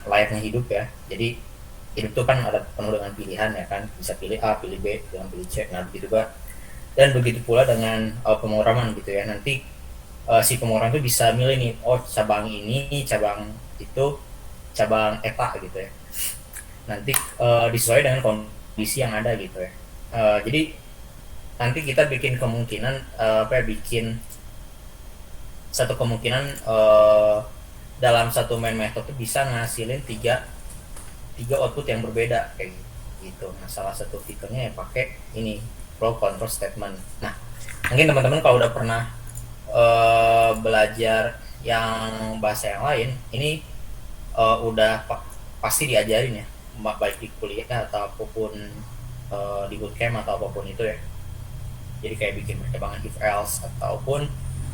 layaknya hidup ya. Jadi hidup tuh kan ada penuh dengan pilihan ya kan, bisa pilih A, pilih B, dengan pilih C. Nah begitu juga, dan begitu pula dengan pemrograman gitu ya. Nanti si pemrogram itu bisa milih nih, oh cabang ini, cabang itu, cabang ETA gitu ya. Nanti disesuaikan dengan kondisi yang ada gitu ya. Jadi nanti kita bikin kemungkinan apa ya, bikin satu kemungkinan dalam satu main method itu bisa ngasilin tiga tiga output yang berbeda kayak gitu. Nah salah satu fiturnya ya pakai ini, flow control statement. Nah mungkin teman-teman kalau udah pernah belajar yang bahasa yang lain, ini udah pasti diajarin ya, baik di kuliah ataupun di bootcamp atau apapun itu ya. Jadi kayak bikin perkembangan if else ataupun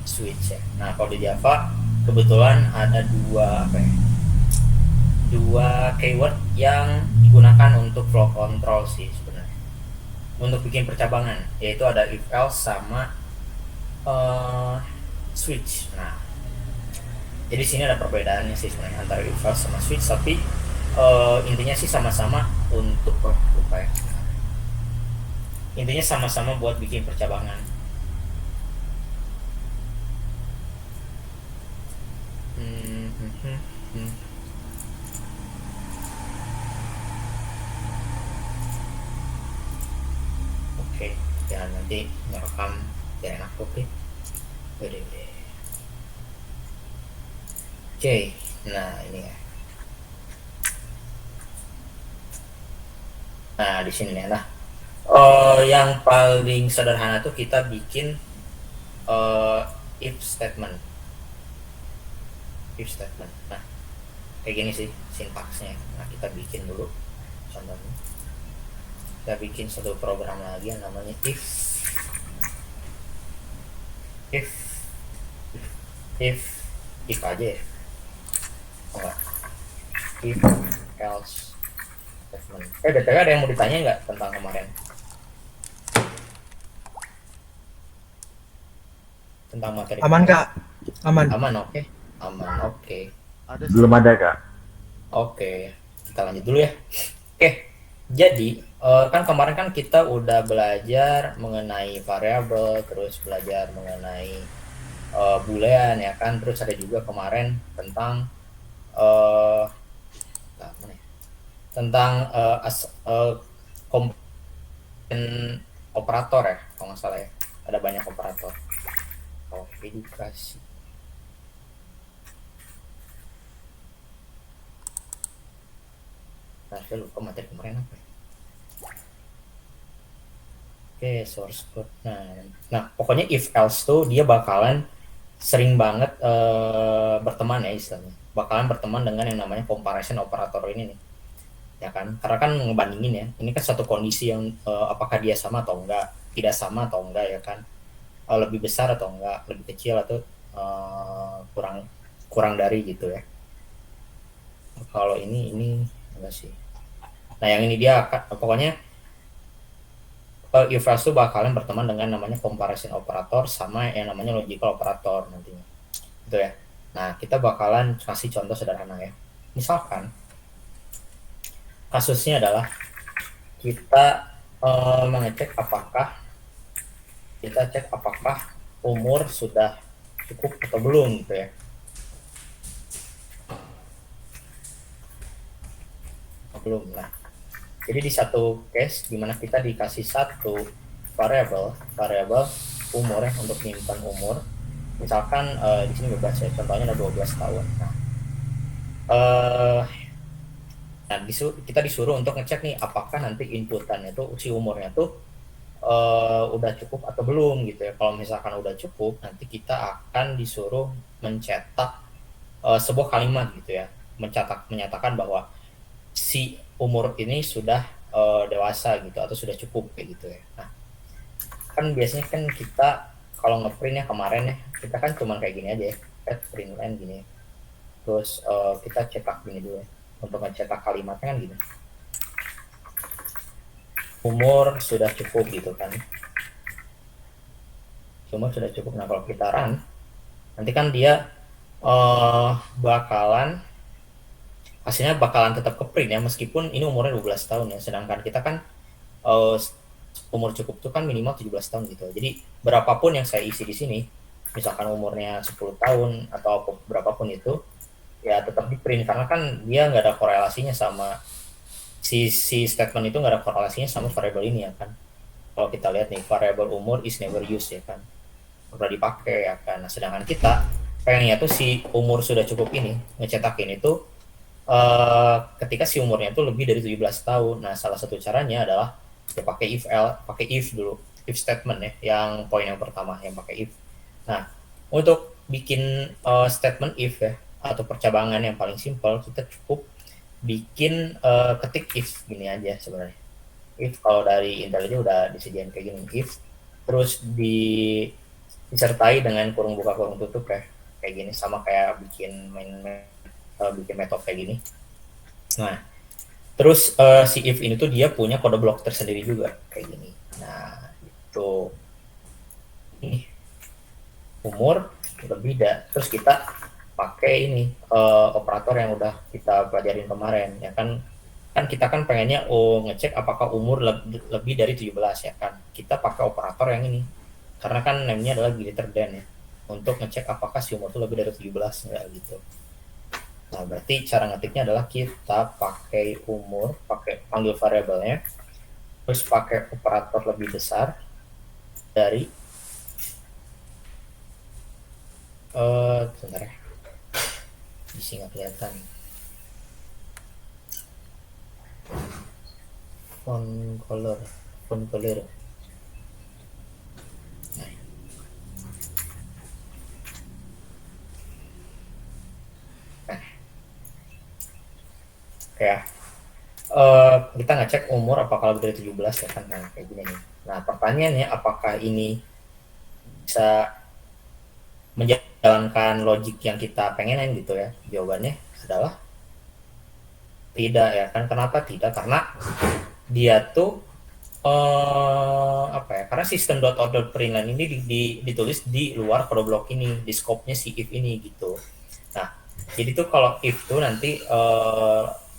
switch ya. Nah kalau di Java kebetulan ada dua apa ya, dua keyword yang digunakan untuk flow control sih sebenarnya untuk bikin percabangan, yaitu ada if else sama switch. Nah jadi sini ada perbedaannya sih sebenarnya antara if else sama switch, tapi intinya sih sama-sama untuk apa ya, intinya sama-sama buat bikin percabangan. Hmm, hmm, hmm, hmm. Oke, jangan nanti ngerekam biar enak. Oke, udah. Oke, nah ini ya. Nah di sini ya. Nah, yang paling sederhana tuh kita bikin if statement. If statement. Nah, kayak gini sih sintaksnya. Nah, kita bikin dulu contohnya. Kita bikin satu program lagi yang namanya if if if if aja ya. Oh, enggak. If else statement. BTW ada yang mau ditanya nggak tentang kemarin? Tentang materi Aman kemarin? Kak, aman. Aman, oke. Okay. Aman, oke. Okay. Ada sih. Belum ada, Kak. Oke, kita lanjut dulu ya. Oke, jadi kan kemarin kan kita udah belajar mengenai variabel, terus belajar mengenai boolean ya kan, terus ada juga kemarin tentang uh, tentang komponen operator ya, kalau nggak salah ya. Ada banyak operator. Oh, edukasi. Nah, saya lupa materi kemarin apa ya. Oke, source code. Nah, pokoknya if else tuh dia bakalan sering banget berteman ya istilahnya. Bakalan berteman dengan yang namanya comparison operator ini nih. Ya kan? Karena kan ngebandingin ya. Ini kan satu kondisi yang apakah dia sama atau enggak, tidak sama atau enggak ya kan. Lebih besar atau enggak, lebih kecil atau kurang kurang dari gitu ya. Kalau ini enggak sih. Nah, yang ini dia pokoknya if else itu bakalan berteman dengan namanya comparison operator sama yang namanya logical operator nantinya gitu ya. Nah kita bakalan kasih contoh sederhana ya. Misalkan kasusnya adalah kita mengecek apakah kita cek apakah umur sudah cukup atau belum gitu ya. Belum. Nah jadi di satu case dimana kita dikasih satu variabel umur ya, untuk menyimpan umur. Misalkan di sini bebas ya, contohnya ada 12 tahun. Nah kita disuruh untuk ngecek nih apakah nanti inputannya tuh si umurnya tuh udah cukup atau belum gitu ya. Kalau misalkan udah cukup, nanti kita akan disuruh mencetak sebuah kalimat gitu ya, menyatakan bahwa si umur ini sudah dewasa gitu atau sudah cukup kayak gitu ya. Nah kan biasanya kan kita kalau ngeprint ya kemarin ya, kita kan cuma kayak gini aja ya, print line gini ya. Terus kita cetak gini dulu ya, untuk mencetak kalimatnya kan gini, umur sudah cukup gitu kan, umur sudah cukup. Nah kalau kita run nanti kan dia bakalan hasilnya bakalan tetap ke print ya, meskipun ini umurnya 12 tahun ya, sedangkan kita kan uh, umur cukup itu kan minimal 17 tahun gitu. Jadi berapapun yang saya isi di sini, misalkan umurnya 10 tahun atau berapapun itu, ya tetap di print karena kan dia nggak ada korelasinya sama si statement itu, nggak ada korelasinya sama variable ini ya kan. Kalau kita lihat nih, variable umur is never used ya kan, pernah dipakai ya kan. Nah, sedangkan kita pengennya tuh si umur sudah cukup ini ngecetakin itu ketika si umurnya itu lebih dari 17 tahun. Nah, salah satu caranya adalah ya pakai if dulu, if statement ya, yang poin yang pertama yang pakai if. Nah, untuk bikin statement if ya atau percabangan yang paling simpel, kita cukup bikin ketik if gini aja sebenarnya. If kalau dari IntelliJ udah disediain kayak gini, if terus disertai dengan kurung buka kurung tutup ya, kayak gini, sama kayak bikin metode kayak gini. Nah, terus si if ini tuh dia punya kode blok tersendiri juga kayak gini. Nah, itu ini umur udah beda. Terus kita pakai ini operator yang udah kita pelajarin kemarin ya kan. Kan kita kan pengennya ngecek apakah umur lebih dari 17 ya kan. Kita pakai operator yang ini. Karena kan name-nya adalah greater than ya. Untuk ngecek apakah si umur itu lebih dari 17 enggak gitu. Nah, berarti cara ngetiknya adalah kita pakai umur, pakai panggil variabelnya, terus pakai operator lebih besar dari sebentar ya, isi nggak kelihatan. Font color. Nah. Ya, kita ngecek umur apakah lebih dari 17 ya kan, nah, kayak gini nih. Nah, pertanyaannya apakah ini bisa menjalankan logik yang kita pengenin gitu ya. Jawabannya adalah tidak ya kan. Kenapa tidak? Karena dia tuh apa ya, karena sistem .out println ini ditulis di luar kode blok ini, di scope-nya si if ini gitu. Nah, jadi tuh kalau if tuh nanti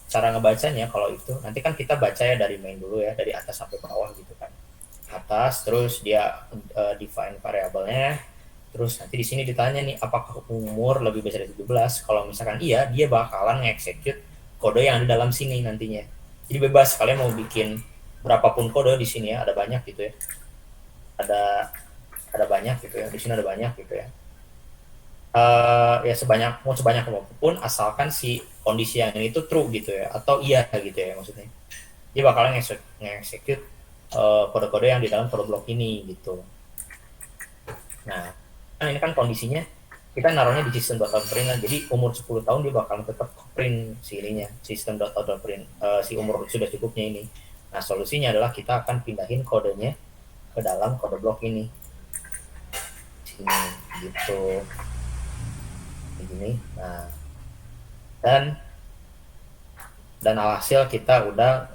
cara ngebacanya, kalau itu nanti kan kita baca ya dari main dulu ya, dari atas sampai bawah gitu kan. Atas, terus dia define variabelnya, terus nanti di sini ditanya nih apakah umur lebih besar dari 17. Kalau misalkan iya, dia bakalan nge-execute kode yang ada dalam sini nantinya. Jadi bebas kalian mau bikin berapapun kode di sini ya, ada banyak gitu ya. Ada banyak gitu ya. Di sini ada banyak gitu ya. Ya sebanyak apapun asalkan si kondisi yang ini tuh true gitu ya, atau iya gitu ya maksudnya. Dia bakalan nge-execute kode-kode yang di dalam kode blok ini gitu. Nah, kan ini kan kondisinya kita naruhnya di system.out_print, jadi umur 10 tahun dia bakal tetap print si ininya, system.out_print si umur sudah cukupnya ini. Nah, solusinya adalah kita akan pindahin kodenya ke dalam kode blok ini. Sini gitu. Begini. Nah, dan alhasil kita udah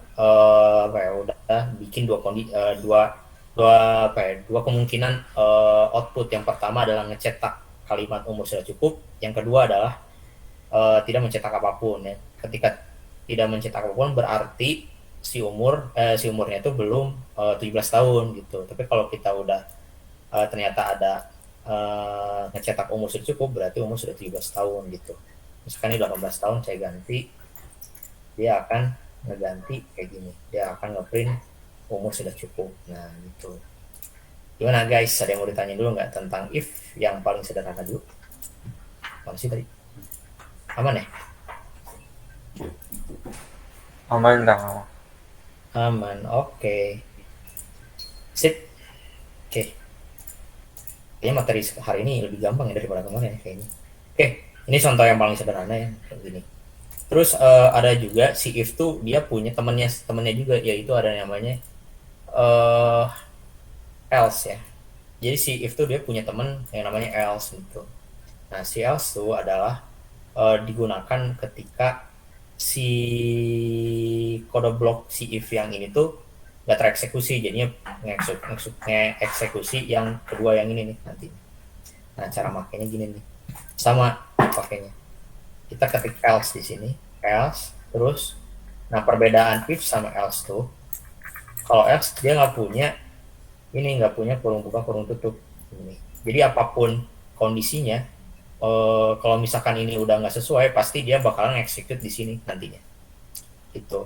udah bikin dua kemungkinan output. Yang pertama adalah ngecetak kalimat umur sudah cukup, yang kedua adalah tidak mencetak apapun ya. Ketika tidak mencetak apapun berarti si umurnya itu belum 17 tahun gitu. Tapi kalau kita udah ternyata ada ngecetak umur sudah cukup, berarti umur sudah 17 tahun gitu. Misalkan ini 18 tahun, saya ganti, dia akan ngeganti kayak gini, dia akan ngeprint umur sudah cukup. Nah gitu. Gimana guys, ada yang mau ditanya dulu nggak tentang if yang paling sederhana dulu? Apa sih tadi? Aman ya? Aman Kang. Aman, oke. Sip. Oke. Kayaknya materi hari ini lebih gampang ya daripada kemarin ya kayaknya. Oke, ini contoh yang paling sederhana ya, kayak gini. Terus ada juga si if tuh dia punya temennya juga, yaitu ada namanya else ya. Jadi si if tuh dia punya temen yang namanya else gitu. Nah, si else tuh adalah digunakan ketika si kode blok si if yang ini tuh nggak tereksekusi, jadinya ngeeksekusi yang kedua yang ini nih nanti. Nah, cara makainya gini nih, sama pakainya. Kita ketik else di sini, else. Terus nah perbedaan if sama else tuh, kalau else dia nggak punya kurung buka kurung tutup ini. Jadi apapun kondisinya, kalau misalkan ini udah nggak sesuai pasti dia bakalan execute di sini nantinya gitu.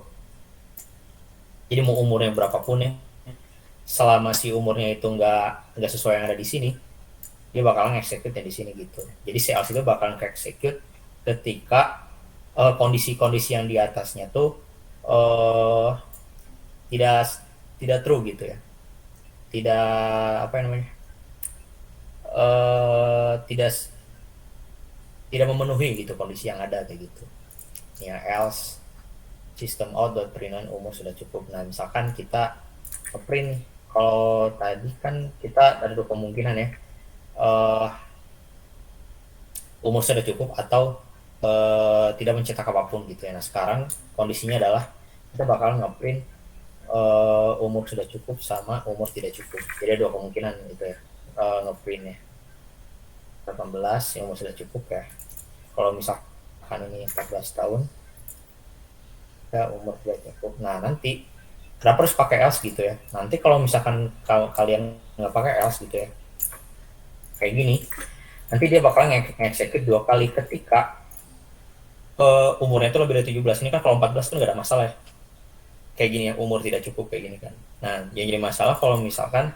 Jadi mau umurnya berapapun ya, selama si umurnya itu nggak sesuai yang ada di sini, dia bakalan execute yang di sini gitu. Jadi si else itu bakalan execute ketika kondisi-kondisi yang di atasnya tuh uh, tidak tidak true gitu ya, tidak apa namanya, tidak tidak memenuhi gitu kondisi yang ada kayak gitu ya. Else sistem out dot println umur sudah cukup. Nah misalkan kita print, kalau tadi kan kita ada dua kemungkinan ya, uh, umur sudah cukup atau tidak mencetak apapun gitu ya. Nah sekarang kondisinya adalah kita bakal ngeprint umur sudah cukup sama umur tidak cukup. Jadi ada dua kemungkinan gitu ya, ngeprintnya 18 yang umur sudah cukup ya. Kalau misalkan ini 14 tahun ya umur tidak cukup. Nah nanti kenapa harus pakai else gitu ya, nanti kalau misalkan kalian nggak pakai else gitu ya kayak gini, nanti dia bakal nge-execute dua kali ketika umurnya itu lebih dari 17. Ini kan kalau 14 kan nggak ada masalah ya, kayak gini ya, umur tidak cukup kayak gini kan. Nah yang jadi masalah kalau misalkan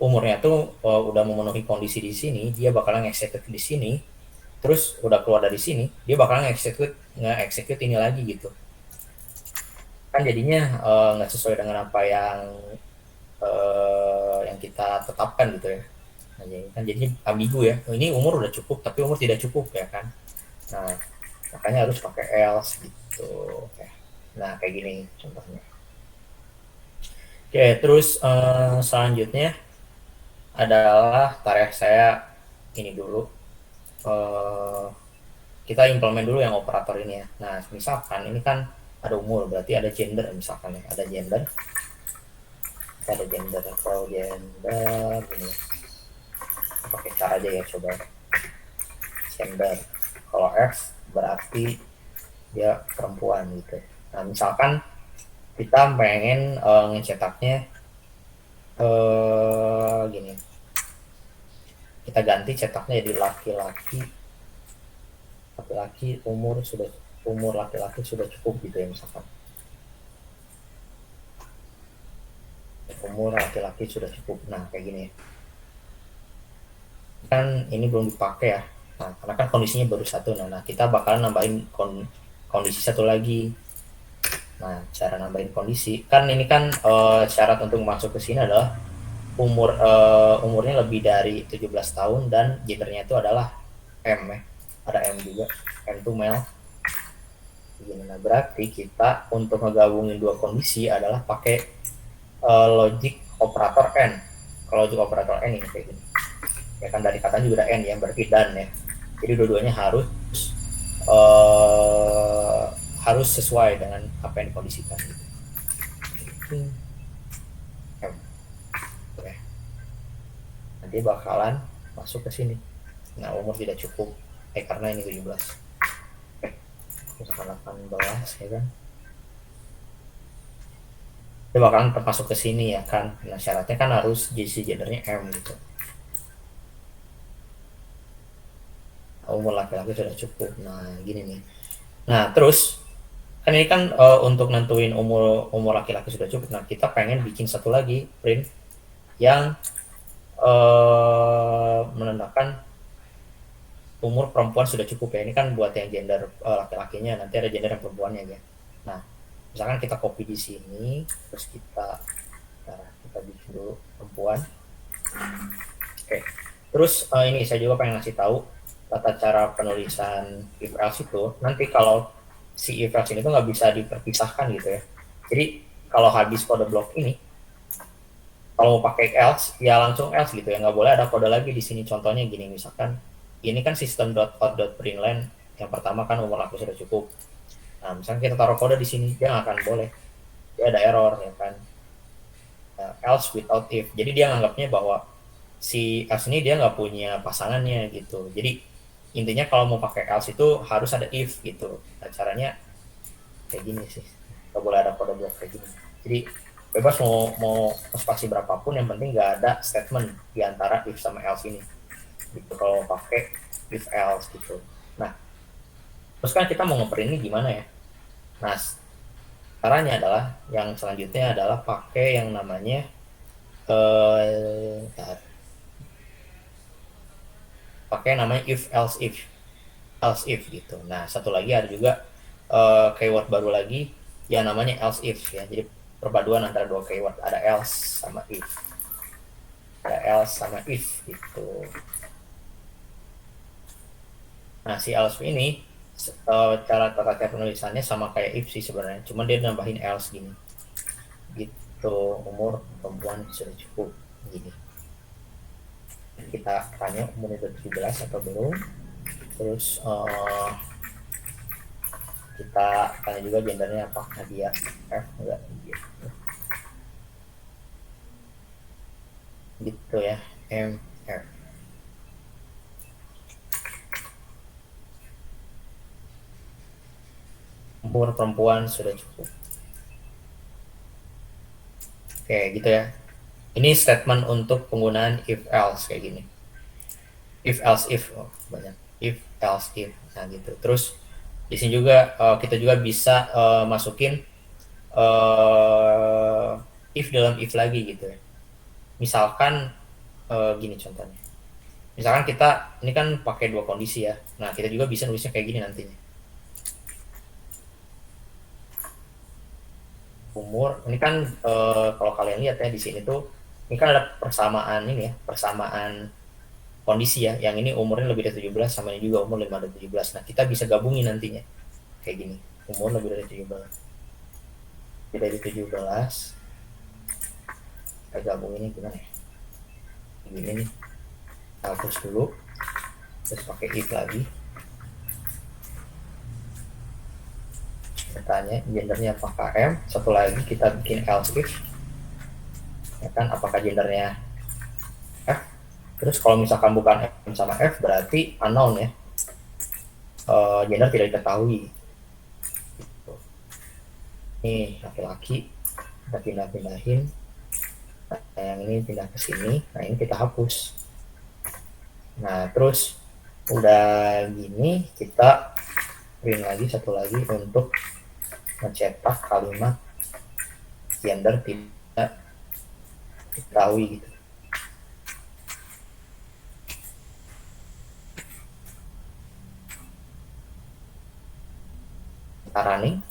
umurnya tuh udah memenuhi kondisi di sini, dia bakalan nge-execute di sini, terus udah keluar dari sini dia bakalan nge-execute ini lagi gitu kan. Jadinya nggak sesuai dengan apa yang kita tetapkan gitu ya. Nah, jadi ambigu ya, ini umur udah cukup tapi umur tidak cukup ya kan. Nah makanya harus pakai else gitu ya. Nah kayak gini contohnya. Oke terus selanjutnya adalah tarik saya ini dulu, kita implement dulu yang operator ini ya. Nah misalkan ini kan ada umur, berarti ada gender misalkan ya, ada gender, kalau gender ini pakai cara aja ya, coba gender. Kalau X berarti dia perempuan gitu. Nah misalkan kita pengen ngecetaknya gini, kita ganti cetaknya jadi laki-laki umur laki-laki sudah cukup gitu ya, misalkan umur laki-laki sudah cukup. Nah kayak gini kan ini belum dipakai ya. Nah karena kan kondisinya baru satu. Nah kita bakalan nambahin kondisi satu lagi. Nah cara nambahin kondisi kan ini kan syarat untuk masuk ke sini adalah umurnya lebih dari 17 tahun dan gendernya itu adalah M ya, ada M juga, M itu male. Nah berarti kita untuk ngegabungin dua kondisi adalah pakai logic operator N. Kalau logic operator N ini kayak gini ya kan, dari katanya juga ada N ya, berarti dan ya. Jadi dua-duanya harus sesuai dengan apa yang dikondisikan gitu. Nanti bakalan masuk ke sini. Nah umur tidak cukup karena ini 17, misalkan 18 ya kan, dia bakalan termasuk ke sini ya kan. Nah syaratnya kan harus JC gendernya M gitu. Umur laki-laki sudah cukup. Nah gini nih. Nah terus kan ini kan untuk nentuin umur laki-laki sudah cukup. Nah kita pengen bikin satu lagi print yang menandakan umur perempuan sudah cukup ya. Ini kan buat yang gender laki-lakinya, nanti ada gender yang perempuannya ya. Nah misalkan kita copy di sini, terus kita bikin dulu perempuan. Oke. Terus ini saya juga pengen ngasih tahu tata cara penulisan if else itu. Nanti kalau si if else ini tuh nggak bisa diperpisahkan gitu ya. Jadi kalau habis kode blok ini, kalau mau pakai else ya langsung else gitu ya, nggak boleh ada kode lagi di sini. Contohnya gini, misalkan ini kan system.out.println yang pertama kan umur aku sudah cukup. Nah misalkan kita taruh kode di sini, dia nggak akan boleh, dia ada error ya kan. Else without if, jadi dia nganggapnya bahwa si else ini dia nggak punya pasangannya gitu. Jadi intinya kalau mau pakai else itu harus ada if gitu. Nah caranya kayak gini sih, nggak boleh ada kode blok kayak gini. Jadi bebas mau spasi berapapun, yang penting nggak ada statement di antara if sama else ini gitu kalau pakai if else gitu. Nah terus kan kita mau ngeprint ini gimana ya. Nah caranya adalah yang selanjutnya adalah pakai yang namanya pakai namanya else if gitu. Nah satu lagi ada juga keyword baru lagi yang namanya else if ya. Jadi perpaduan antara dua keyword, ada else sama if, gitu. Nah si else ini cara tata penulisannya sama kayak if sih sebenarnya, cuman dia nambahin else gini gitu. Umur perempuan sudah cukup gini. Kita tanya umurnya sudah 17 atau belum. Terus kita tanya juga gendernya apakah dia F enggak gitu ya. F. Umur perempuan sudah cukup. Oke gitu ya. Ini statement untuk penggunaan if else kayak gini. If else if banyak. If else if, nah gitu. Terus di sini juga kita juga bisa masukin if dalam if lagi gitu ya. Misalkan gini contohnya. Misalkan kita ini kan pakai dua kondisi ya. Nah kita juga bisa nulisnya kayak gini nantinya. Umur ini kan kalau kalian lihat ya di sini tuh ini kan ada persamaan ini ya, persamaan kondisi ya. Yang ini umurnya lebih dari 17, sama ini juga umur lebih dari 17. Nah kita bisa gabungin nantinya kayak gini, umur lebih dari 17, lebih dari 17, kita gabunginnya gimana ya, gini nih, hapus dulu, terus pakai if lagi. Tanya gendernya apakah M, satu lagi kita bikin else if ya kan, apakah gendernya F. Terus kalau misalkan bukan M sama F berarti unknown ya, gender tidak diketahui gitu. Ini laki-laki kita pindah-pindahin, nah yang ini pindah ke sini, nah ini kita hapus. Nah terus udah gini kita print lagi satu lagi untuk mencetak kalimat gender tidak diketahui gitu. Kita running,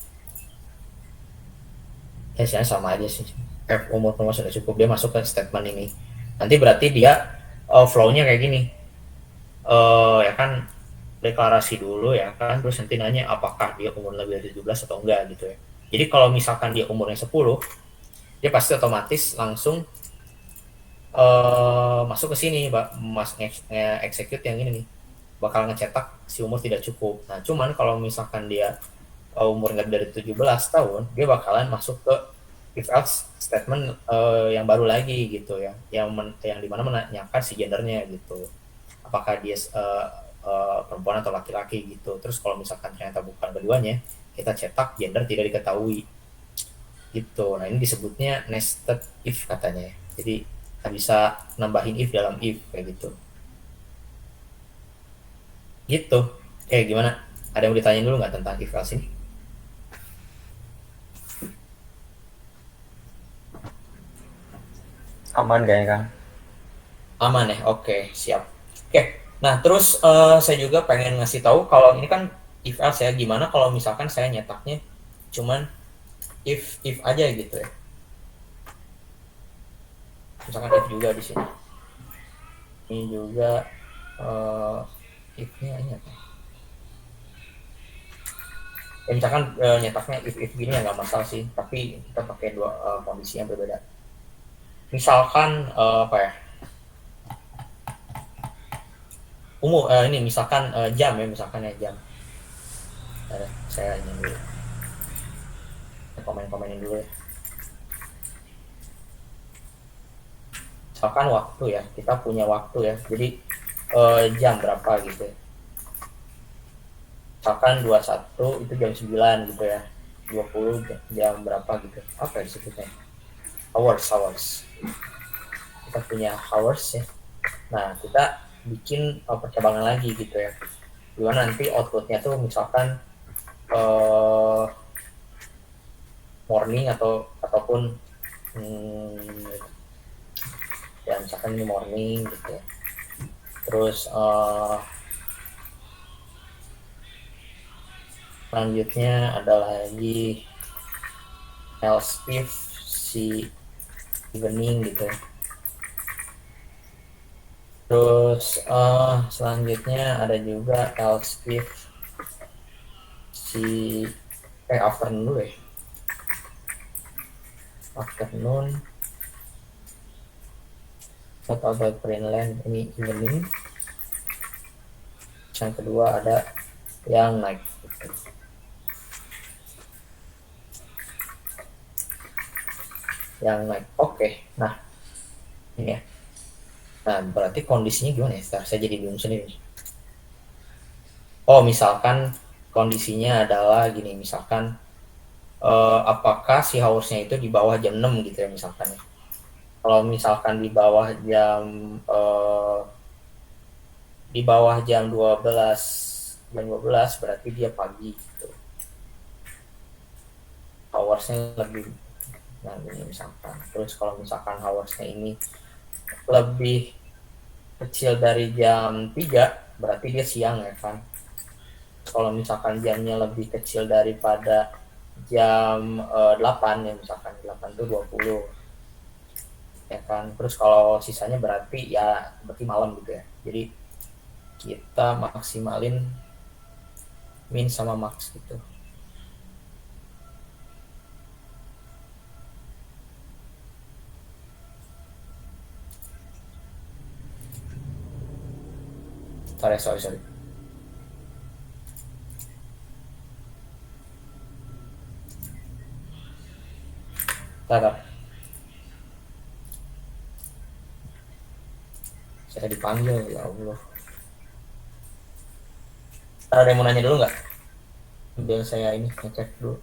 hasilnya sama aja sih. F umur sudah cukup, dia masuk ke statement ini. Nanti berarti dia flow-nya kayak gini, ya kan, deklarasi dulu ya kan, terus nanti nanya apakah dia umur lebih dari 17 atau enggak gitu ya. Jadi kalau misalkan dia umurnya 10, dia pasti otomatis langsung masuk ke sini, execute yang ini nih, bakal ngecetak si umur tidak cukup. Nah cuman kalau misalkan dia umur nggak dari 17 tahun, dia bakalan masuk ke if else statement yang baru lagi gitu ya, yang dimana menanyakan si gendernya gitu, apakah dia perempuan atau laki-laki gitu. Terus kalau misalkan ternyata bukan keduanya, kita cetak gender tidak diketahui gitu. Nah ini disebutnya nested if katanya. Jadi kita bisa nambahin if dalam if kayak gitu. Gitu. Gimana? Ada yang mau ditanyain dulu nggak tentang if else ini? Aman kayaknya Kang. Aman ya, oke siap. Oke, nah terus saya juga pengen ngasih tahu kalau ini kan if else ya, gimana kalau misalkan saya nyetaknya cuman if aja gitu ya. Misalkan if juga di sini. Ini juga if-nya ini apa? Ya misalkan nyetaknya if gini ya nggak masalah sih, tapi kita pakai dua kondisi yang berbeda. Misalkan apa ya? Ini misalkan jam ya, misalkan ya jam. Saya ini dulu. Komen-komenin dulu ya. Misalkan waktu ya, kita punya waktu ya. Jadi jam berapa gitu ya. Misalkan 21 itu jam 9 gitu ya. 20 jam berapa gitu, apa ya disebutnya, hours kita punya hours ya. Nah kita bikin percabangan lagi gitu ya, dimana nanti outputnya tuh misalkan uh, morning ataupun ya misalkan ini morning gitu ya. Terus selanjutnya ada lagi else if si evening gitu ya. Terus selanjutnya ada juga else if si afternoon dulu ya, afternoon atau Greenland ini evening. Yang kedua ada yang night gitu. Yang night oke. Nah ini ya, nah berarti kondisinya gimana ya, saya jadi bingung sendiri. Oh misalkan kondisinya adalah gini, misalkan apakah si hausnya itu di bawah jam 6 gitu ya misalkan ya. Kalau misalkan di bawah jam 12 berarti dia pagi gitu. Hoursnya lebih, nah ini misalkan. Terus kalau misalkan hoursnya ini lebih kecil dari jam 3 berarti dia siang ya kan. Kalau misalkan jamnya lebih kecil daripada jam 8 ya, misalkan 8 tuh 20 ya kan. Terus kalau sisanya berarti ya berarti malam gitu ya. Jadi kita maksimalin min sama max gitu. Sorry. Tetap saya dipanggil, ya Allah. Ada yang mau nanya dulu nggak? Biar saya ini ngecek dulu.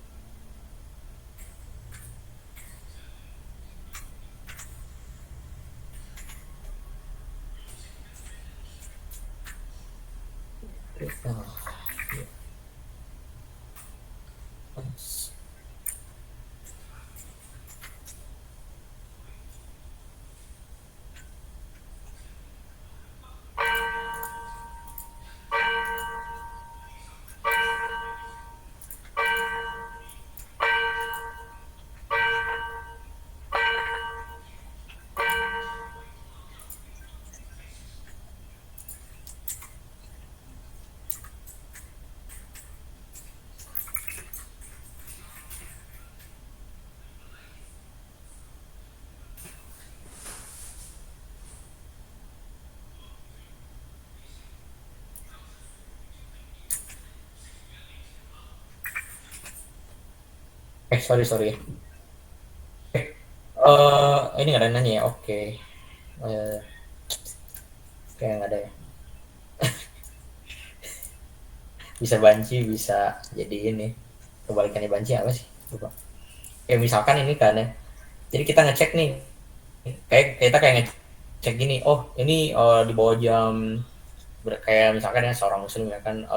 Sorry. Ini nggak ada nanya ya, oke. Kayak nggak ada ya. Bisa banci, bisa jadi ini. Kebalikannya banci apa sih? Lupa. Misalkan ini kan ya. Jadi kita ngecek nih. Kayak ngecek gini. Oh ini di bawah jam, kayak misalkan ya seorang muslim ya kan.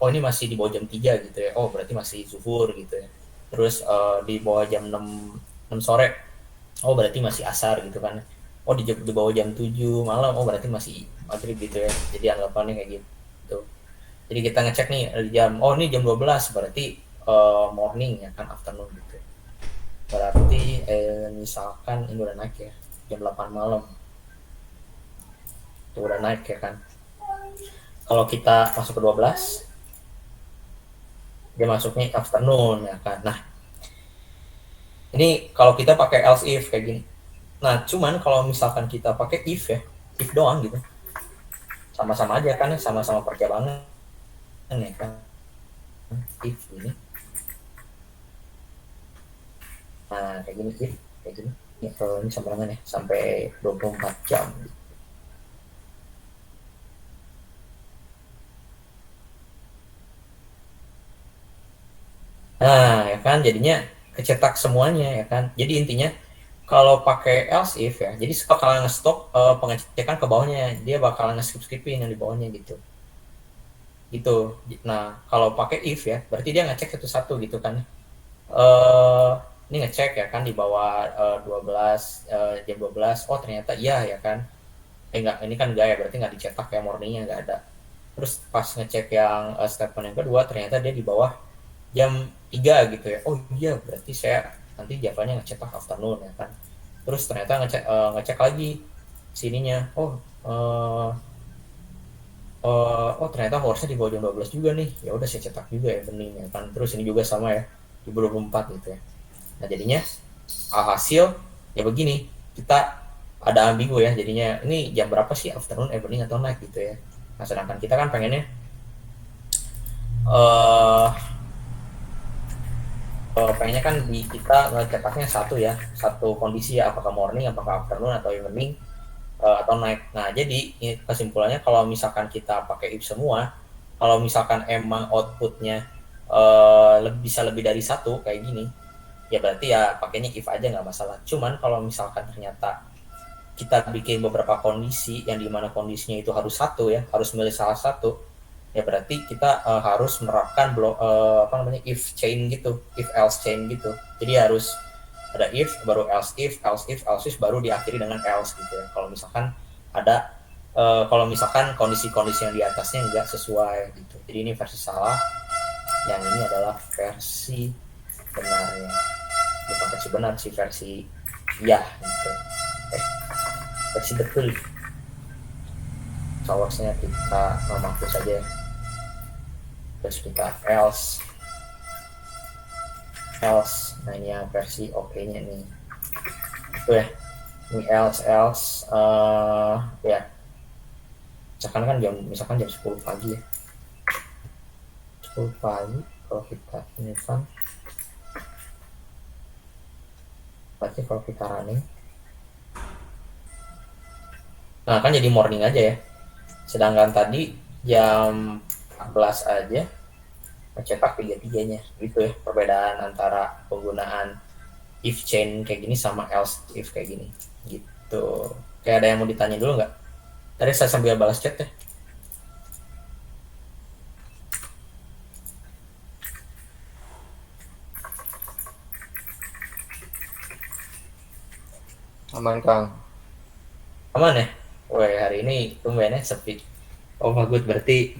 Oh ini masih di bawah jam 3 gitu ya. Oh berarti masih zuhur gitu ya. Terus di bawah jam 6 sore. Oh berarti masih asar gitu kan. Oh di bawah jam 7 malam. Oh berarti masih maghrib gitu ya. Jadi anggapannya kayak gitu. Jadi kita ngecek nih oh ini jam 12 berarti morning ya kan, afternoon gitu. Berarti misalkan ini udah naik ya, jam 8 malam. Itu udah naik ya kan. Kalau kita masuk ke 12, dia masuknya afternoon ya kan. Nah, ini kalau kita pakai else if kayak gini. Nah, cuman kalau misalkan kita pakai if ya, if doang gitu. Sama-sama aja kan, sama-sama percabangan ya kan. If ini. Nah, kayak gini if, kayak gini. Ini sambungan ya, sampai 24 jam. Nah, ya kan, jadinya kecetak semuanya ya kan. Jadi intinya kalau pakai else if ya, jadi bakalan nge-stop pengecekan ke bawahnya, dia bakalan nge-skip-skipin yang di bawahnya gitu. Gitu. Nah, kalau pakai if ya, berarti dia ngecek satu-satu gitu kan. eh ini ngecek ya kan di bawah 12 jam 12, oh ternyata iya ya kan. Enggak, ini kan enggak ya, berarti nggak dicetak ya, morningnya nggak ada. Terus pas ngecek yang statement yang kedua, ternyata dia di bawah jam 3 gitu ya. Oh iya, berarti saya nanti Javanya ngecetak afternoon ya kan. Terus ternyata ngecek lagi sininya. Oh ternyata horse-nya di bawah jam 12 juga nih. Ya udah saya cetak juga ya bening ya kan. Terus ini juga sama ya di 24 gitu ya. Nah jadinya hasil ya begini, kita ada ambigu ya, jadinya ini jam berapa sih, afternoon, evening atau night gitu ya. Nah sedangkan kita kan pengennya uh, pengennya kan di kita ngecetaknya satu ya, satu kondisi ya, apakah morning, apakah afternoon atau evening atau night. Nah jadi kesimpulannya kalau misalkan kita pakai if semua, kalau misalkan emang outputnya bisa lebih dari satu kayak gini, ya berarti ya pakainya if aja nggak masalah. Cuman kalau misalkan ternyata kita bikin beberapa kondisi yang dimana kondisinya itu harus satu ya, harus milih salah satu, ya berarti kita harus menerapkan if chain gitu, if else chain gitu. Jadi harus ada if baru else if, else if, else if baru diakhiri dengan else gitu ya. Kalau misalkan ada kalau misalkan kondisi-kondisi yang di atasnya nggak sesuai gitu. Jadi ini versi salah, yang ini adalah versi benarnya. Bukan versi benar sih, versi ya gitu. Versi betul. Soalnya kita menghapus saja. Terus kita else. Nah ini yang versi oke-nya nih. Itu ya. Ini else ya. Misalkan jam 10 pagi ya. 10 pagi kalau kita ini kan. Berarti kalau kita running, nah kan jadi morning aja ya. Sedangkan tadi jam 14 aja mencetak 3-3-nya gitu ya, perbedaan antara penggunaan if chain kayak gini sama else if kayak gini gitu. Kayak ada yang mau ditanya dulu nggak? Tadi saya sambil balas chat ya. Aman Kang. Aman ya? Wah hari ini tumbennya sepi. Oh bagus, berarti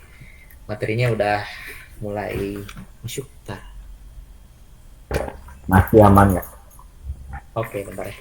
materinya udah mulai masuk. Masih aman ya? Oke, bentar ya.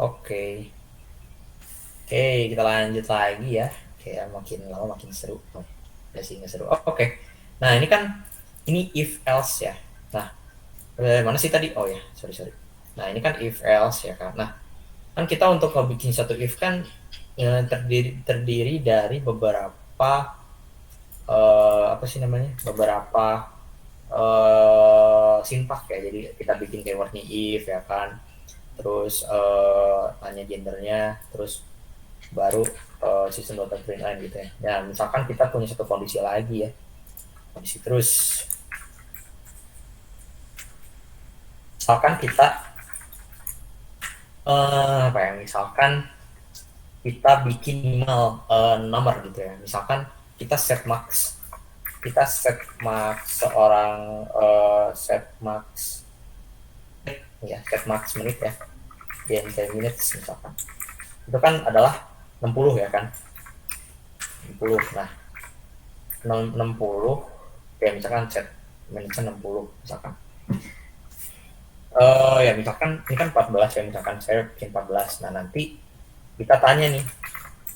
Oke. Oke, kita lanjut lagi ya. Kayak makin lama makin seru. Oh, udah sih nggak seru. Oke. Nah, ini if else ya. Nah, mana sih tadi? Oh ya, sorry. Nah, ini kan if else ya kan. Nah, kan kita untuk bikin satu if kan terdiri dari beberapa apa sih namanya? Beberapa sintak ya. Jadi kita bikin keywordnya if ya kan. Terus tanya gendernya, terus baru system.println gitu ya. Nah, misalkan kita punya satu kondisi lagi ya. Kondisi terus. Misalkan kita misalkan kita bikin email nomor gitu ya. Misalkan kita set max seorang set max menit ya. Di 10 minutes misalkan. Itu kan adalah 60 ya kan. 60. Nah, 60 ya misalkan set menitnya 60 misalkan. Ya misalkan ini kan 14 ya, misalkan saya bikin 14. Nah, nanti kita tanya nih,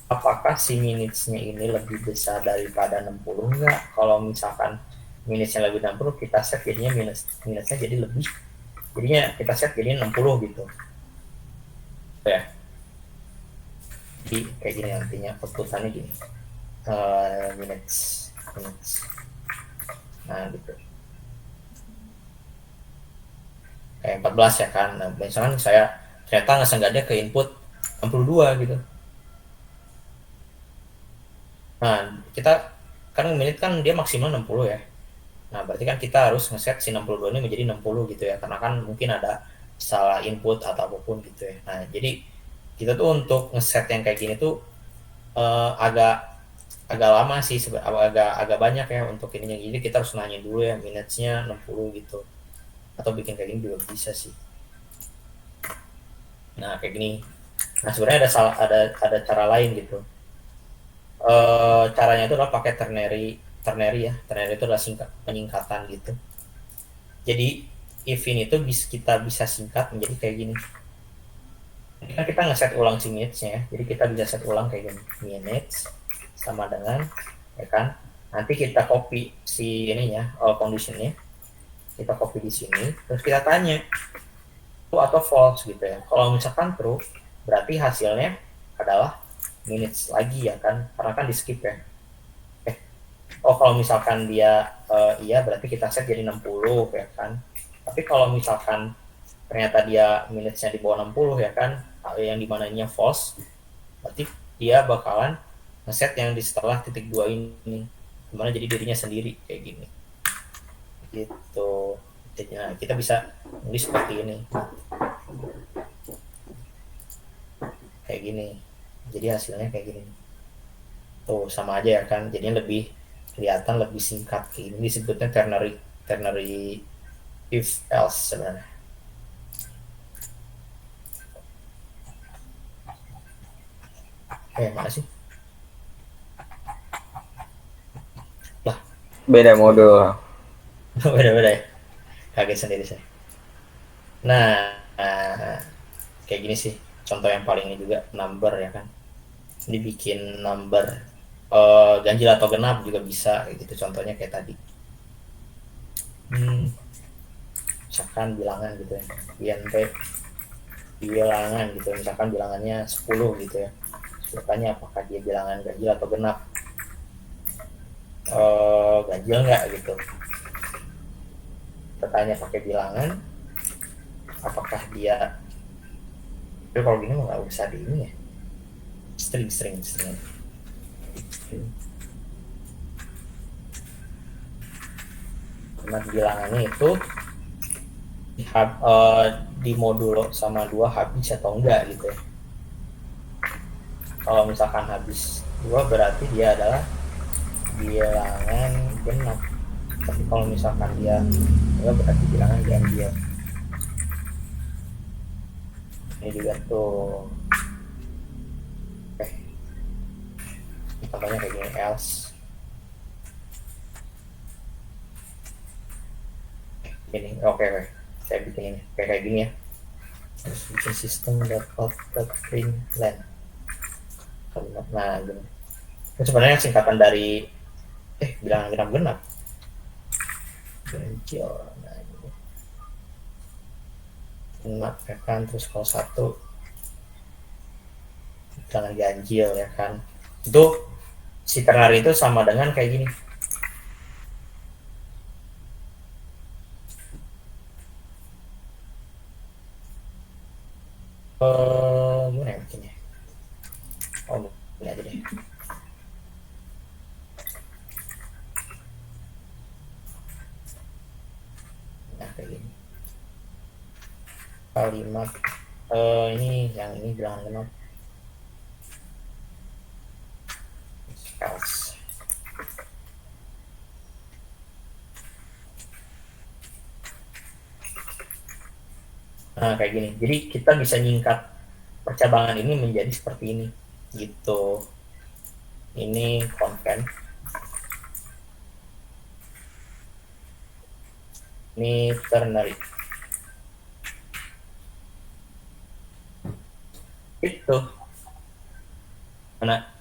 apakah si minutes-nya ini lebih besar daripada 60 enggak? Kalau misalkan minutes-nya lebih 60, kita set jadinya minutes-nya jadi lebih jadinya kita set jadi 60 gitu ya. Jadi kayak gini nantinya outputannya gini, minutes. Nah gitu, kayak 14 ya kan. Nah misalkan saya ternyata nggak sengaja ke input 62 gitu. Nah kita kan menit kan dia maksimal 60 ya. Nah berarti kan kita harus ngeset si 62 ini menjadi 60 gitu ya, karena kan mungkin ada salah input atau apapun gitu ya. Nah jadi kita tuh untuk ngeset yang kayak gini tuh agak agak lama sih, agak banyak ya untuk ininya. Jadi kita harus nanya dulu ya minutesnya 60 gitu, atau bikin kayak gini juga bisa sih. Nah kayak gini. Nah sebenarnya ada cara lain gitu. Caranya itu adalah pakai ternary ya. Ternary itu adalah penyingkatan gitu. Jadi if ini tuh kita bisa singkat menjadi kayak gini. Jadi kan kita nge-set ulang si minutes-nya ya. Jadi kita bisa set ulang kayak gini. Minutes sama dengan ya kan. Nanti kita copy si ininya, condition-nya. Kita copy di sini, terus kita tanya true atau false gitu ya. Kalau misalkan true, berarti hasilnya adalah minutes lagi ya kan, karena kan di skip ya. Kalau misalkan dia iya, berarti kita set jadi 60 ya kan. Tapi kalau misalkan ternyata dia minutesnya di bawah 60 ya kan, yang dimananya false, berarti dia bakalan ngeset yang di setelah titik 2 ini, dimana jadi dirinya sendiri kayak gini gitu. Nah, kita bisa nulis seperti ini kayak gini, jadi hasilnya kayak gini tuh, sama aja ya kan, jadinya lebih kelihatan lebih singkat. Ini disebutnya ternary if else sebenarnya. Mana sih lah, Beda modul. beda ya, kaget sendiri saya. Nah kayak gini sih contoh yang paling ini juga, number ya kan. Ini bikin number ganjil atau genap juga bisa gitu, contohnya kayak tadi. Misalkan bilangan gitu ya, INT bilangan gitu, misalkan bilangannya 10 gitu ya, bertanya apakah dia bilangan ganjil atau genap. Ganjil nggak gitu, bertanya pakai bilangan apakah dia. Tapi kalau gini nggak usah di ini ya, string. Karena bilangannya itu di modulo sama 2 habis atau enggak gitu ya. Kalau misalkan habis 2 berarti dia adalah bilangan genap. Tapi kalau misalkan dia enggak berarti bilangan ganjil. Ini juga tuh. Contohnya kayak gini, else. Ini oke. Saya bikin ini kayak gini ya. Terus bikin system.out.println. Nah gitu. Itu sebenarnya singkatan dari bilangan genap ganjil. Nah gitu. Genap ya kan, terus kalau 1 bilangan ganjil ya kan. Itu si ternary itu sama dengan kayak gini. Gimana ya bikinnya? Ini aja deh. Nah kayak gini. Kalimat ini yang ini bilangan genap. Else. Nah kayak gini, jadi kita bisa nyingkat percabangan ini menjadi seperti ini gitu. Ini content, ini ternary itu. Mana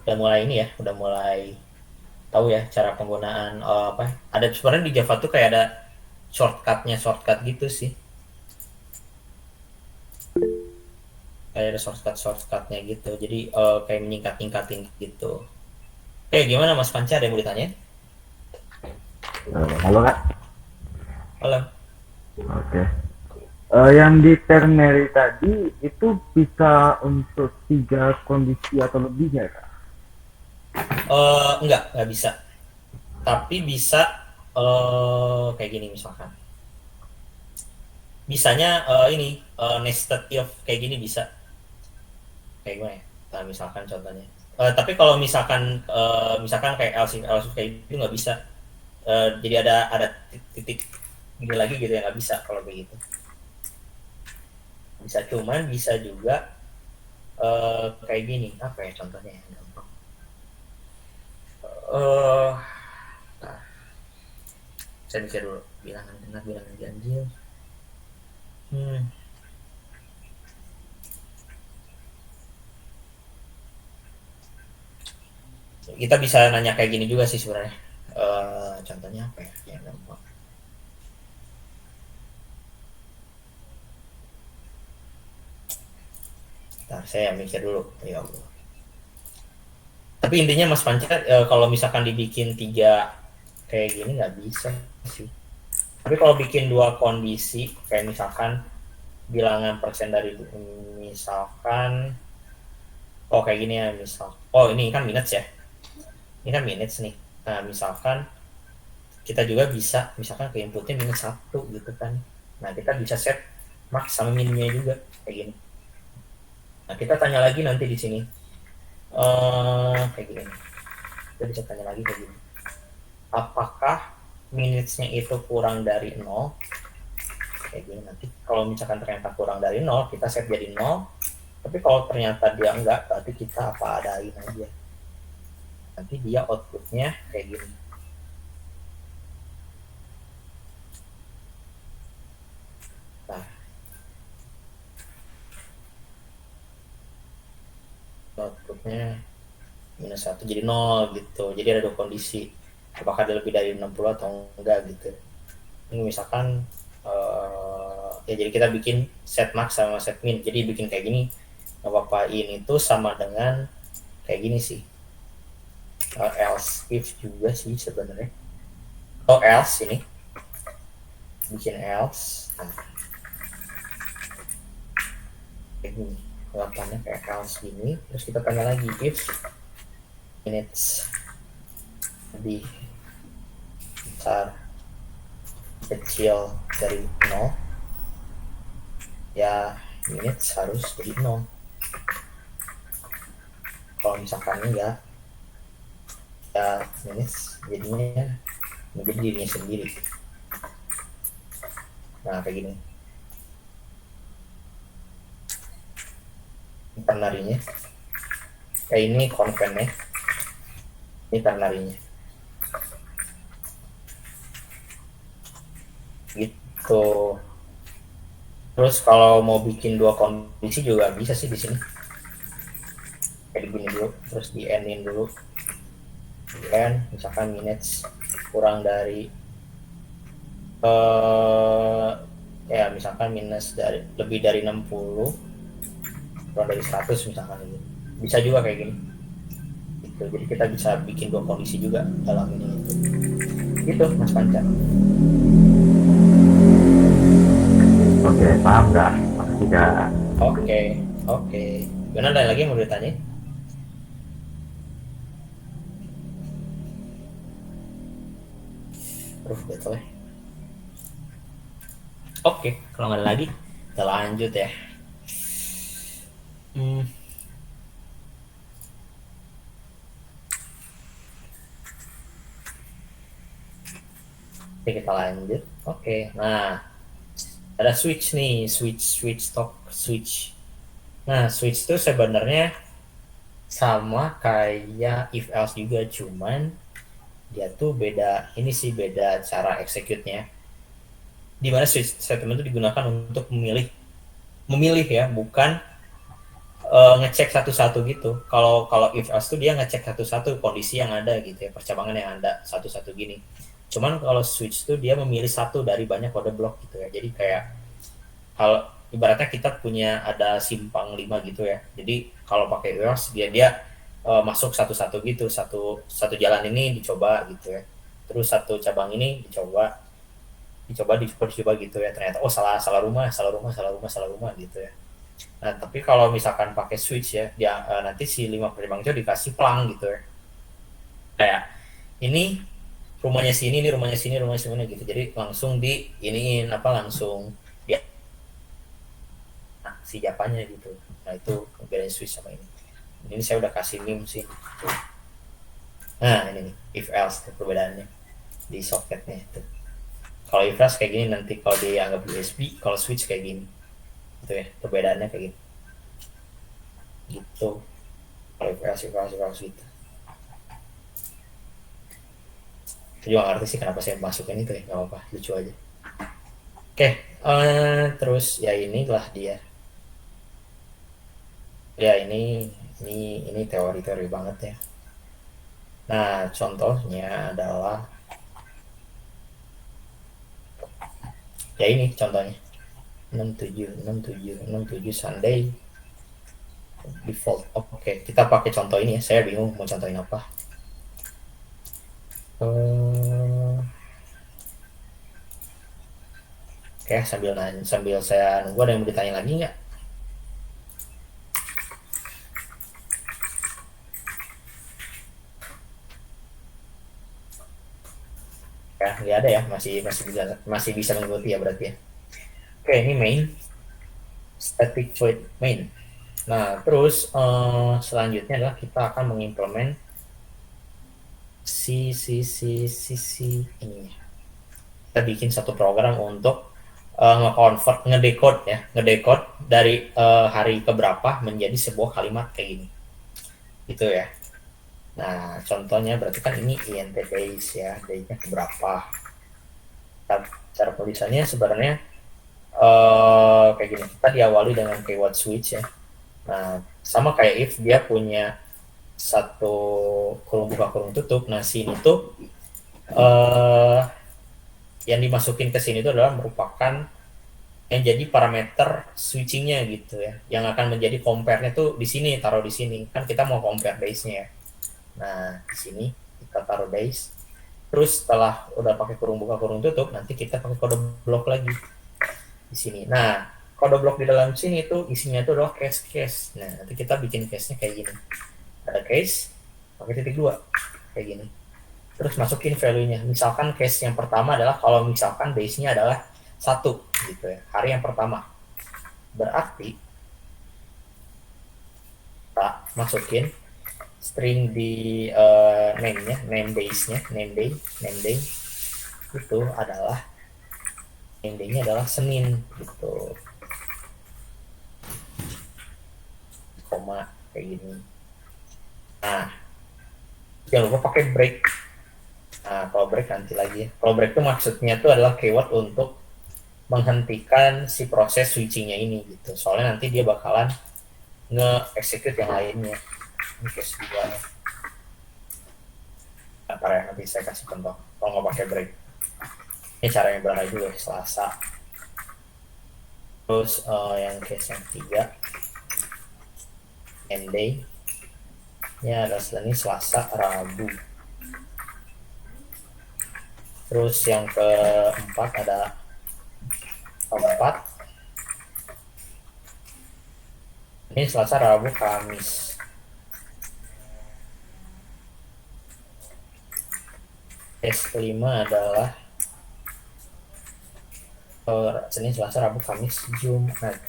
udah mulai ini ya, udah mulai tahu ya cara penggunaan ada sebenarnya di Java tuh kayak ada shortcut gitu sih. kayak ada shortcutnya gitu, jadi kayak menyingkat-nyingkatin gitu. Gimana Mas Panca, ada yang mau ditanya? Halo Kak. Halo. Oke. Yang di ternary tadi itu bisa untuk 3 kondisi atau lebihnya Kak? Enggak bisa. Tapi bisa kayak gini misalkan. Bisanya ini nested if kayak gini bisa. Kayak gimana ya? Nah, misalkan contohnya. Tapi kalau misalkan kayak else if kayak gitu nggak bisa. Jadi ada titik ini lagi gitu ya, nggak bisa kalau begitu. Bisa, cuman bisa juga kayak gini, apa ya contohnya yang gampang. Nah, saya mikir dulu, bilangan genap, bilangan ganjil. Kita bisa nanya kayak gini juga sih sebenarnya. Contohnya apa ya yang gampang. Ntar saya mikir dulu, ya Allah. Tapi intinya Mas Panca, kalau misalkan dibikin 3 kayak gini nggak bisa sih. Tapi kalau bikin 2 kondisi, kayak misalkan bilangan persen dari, misalkan, kayak gini ya, ini kan minutes ya, ini kan minutes nih. Nah misalkan kita juga bisa, misalkan ke inputnya -1 gitu kan. Nah kita bisa set max sama minnya juga kayak gini. Nah kita tanya lagi nanti di sini, kayak gini. Kita bisa tanya lagi kayak gini. Apakah minutesnya itu kurang dari 0? Kayak gini nanti. Kalau misalkan ternyata kurang dari 0, kita set jadi 0. Tapi kalau ternyata dia enggak, berarti kita apa adain aja. Nanti dia outputnya kayak gini. Nah, outputnya -1 jadi 0 gitu. Jadi ada 2 kondisi. Apakah dia lebih dari 60 atau enggak gitu. Ini misalkan ya jadi kita bikin set max sama set min. Jadi bikin kayak gini. Ngepapain itu sama dengan kayak gini sih. Else if juga sih sebenarnya. Else ini. Bikin else. Nah. Kayak gini. Lapannya kayak else gini. Terus kita tanya lagi if minutes lebih besar kecil dari 0, ya minutes harus jadi 0. Kalau misalkan enggak, ya minutes jadinya menjadi dirinya sendiri. Nah kayak gini. Ternary-nya kayak ini, convent-nya ini ternary-nya gitu. Terus kalau mau bikin 2 kondisi juga bisa sih di sini. Kayak begini dulu, terus di end-in dulu. End, misalkan minutes kurang dari ya misalkan lebih dari 60, kurang dari 100 misalkan gitu. Bisa juga kayak gini. Gitu. Jadi kita bisa bikin 2 kondisi juga dalam ini. Gitu Mas Panca. Oke, paham nggak? Makasih Kak. Oke. Gimana, ada lagi yang mau ditanya? Betul ya. Oke, kalau nggak ada lagi, kita lanjut ya. Oke, kita lanjut. Oke, nah ada switch nih, switch. Nah, switch itu sebenarnya sama kayak if else juga, cuman dia tuh beda cara execute-nya. Dimana switch statement itu digunakan untuk memilih ya, bukan ngecek satu-satu gitu. Kalau if else tuh dia ngecek satu-satu kondisi yang ada gitu ya, percabangan yang ada satu-satu gini. Cuman kalau switch tuh dia memilih satu dari banyak kode blok gitu ya. Jadi kayak kalau ibaratnya kita punya ada simpang 5 gitu ya. Jadi kalau pakai EOS dia masuk satu-satu gitu, satu jalan ini dicoba gitu ya. Terus satu cabang ini dicoba gitu ya. Ternyata salah salah rumah, salah rumah, salah rumah, salah rumah gitu ya. Nah, tapi kalau misalkan pakai switch ya, dia nanti si 5 pertimbang itu dikasih plang gitu ya. Kayak ini rumahnya sini, ini rumahnya sini, rumahnya sini gitu. Jadi langsung di iniin apa langsung dia si Japanya gitu. Nah, itu bedain switch sama ini. Ini saya udah kasih meme sih. Nah, ini nih if else perbedaannya di soketnya itu. Kalau if else kayak gini, nanti kalau dianggap USB, kalau switch kayak gini. Gitu ya, perbedaannya kayak gitu. Gitu. Kalau if else gitu. Saya juga ngerti sih kenapa saya masukin itu ya, nggak apa-apa, lucu aja. Oke, terus ya inilah dia. Ya ini teori-teori banget ya. Nah, contohnya adalah ya ini contohnya 67 Sunday default. Oke, kita pakai contoh ini ya. Saya bingung mau contohin apa. Oke, sambil saya nunggu, ada yang mau ditanya lagi nggak? Ya, nggak ada ya, masih bisa mengikuti ya berarti ya. Oke, ini main static void main. Nah, terus selanjutnya adalah kita akan mengimplement si ini. Kita bikin satu program untuk nge-convert, ngedecode dari hari keberapa menjadi sebuah kalimat kayak gini. Gitu ya. Nah, contohnya berarti kan ini int days ya, day-nya keberapa. Cara tulisannya sebenarnya kayak gini. Kita diawali dengan keyword switch ya. Nah, sama kayak if dia punya satu kurung buka kurung tutup. Nah, sini tuh yang dimasukin ke sini itu adalah merupakan yang jadi parameter switchingnya gitu ya. Yang akan menjadi compare-nya tuh di sini, taruh di sini. Kan kita mau compare days-nya ya. Nah, di sini kita taruh days. Terus setelah udah pakai kurung buka kurung tutup, nanti kita pakai kode blok lagi di sini. Nah, kode blok di dalam sini itu isinya itu adalah case. Nah, nanti kita bikin case-nya kayak gini. Ada case pakai titik 2 kayak gini. Terus masukin value-nya. Misalkan case yang pertama adalah kalau misalkan base-nya adalah 1 gitu ya, hari yang pertama. Berarti kita masukin string di name-nya, name day itu adalah name day-nya adalah Senin gitu, koma kayak gini. Nah, jangan lupa pakai break. Nah, kalau break nanti lagi. Kalau break itu maksudnya itu adalah keyword untuk menghentikan si proses switchingnya ini gitu. Soalnya nanti dia bakalan nge-execute yang lainnya. Ini case 2 ya. Ntar ya, nanti saya kasih contoh kalau nggak pakai break. Ini caranya berangkat dulu ya, Selasa. Terus yang case yang 3 end day nya adalah ini Selasa, Rabu. Terus yang keempat ada 4. Ini Selasa, Rabu, Kamis. Case kelima adalah Senin, Selasa, Rabu, Kamis, Jumat.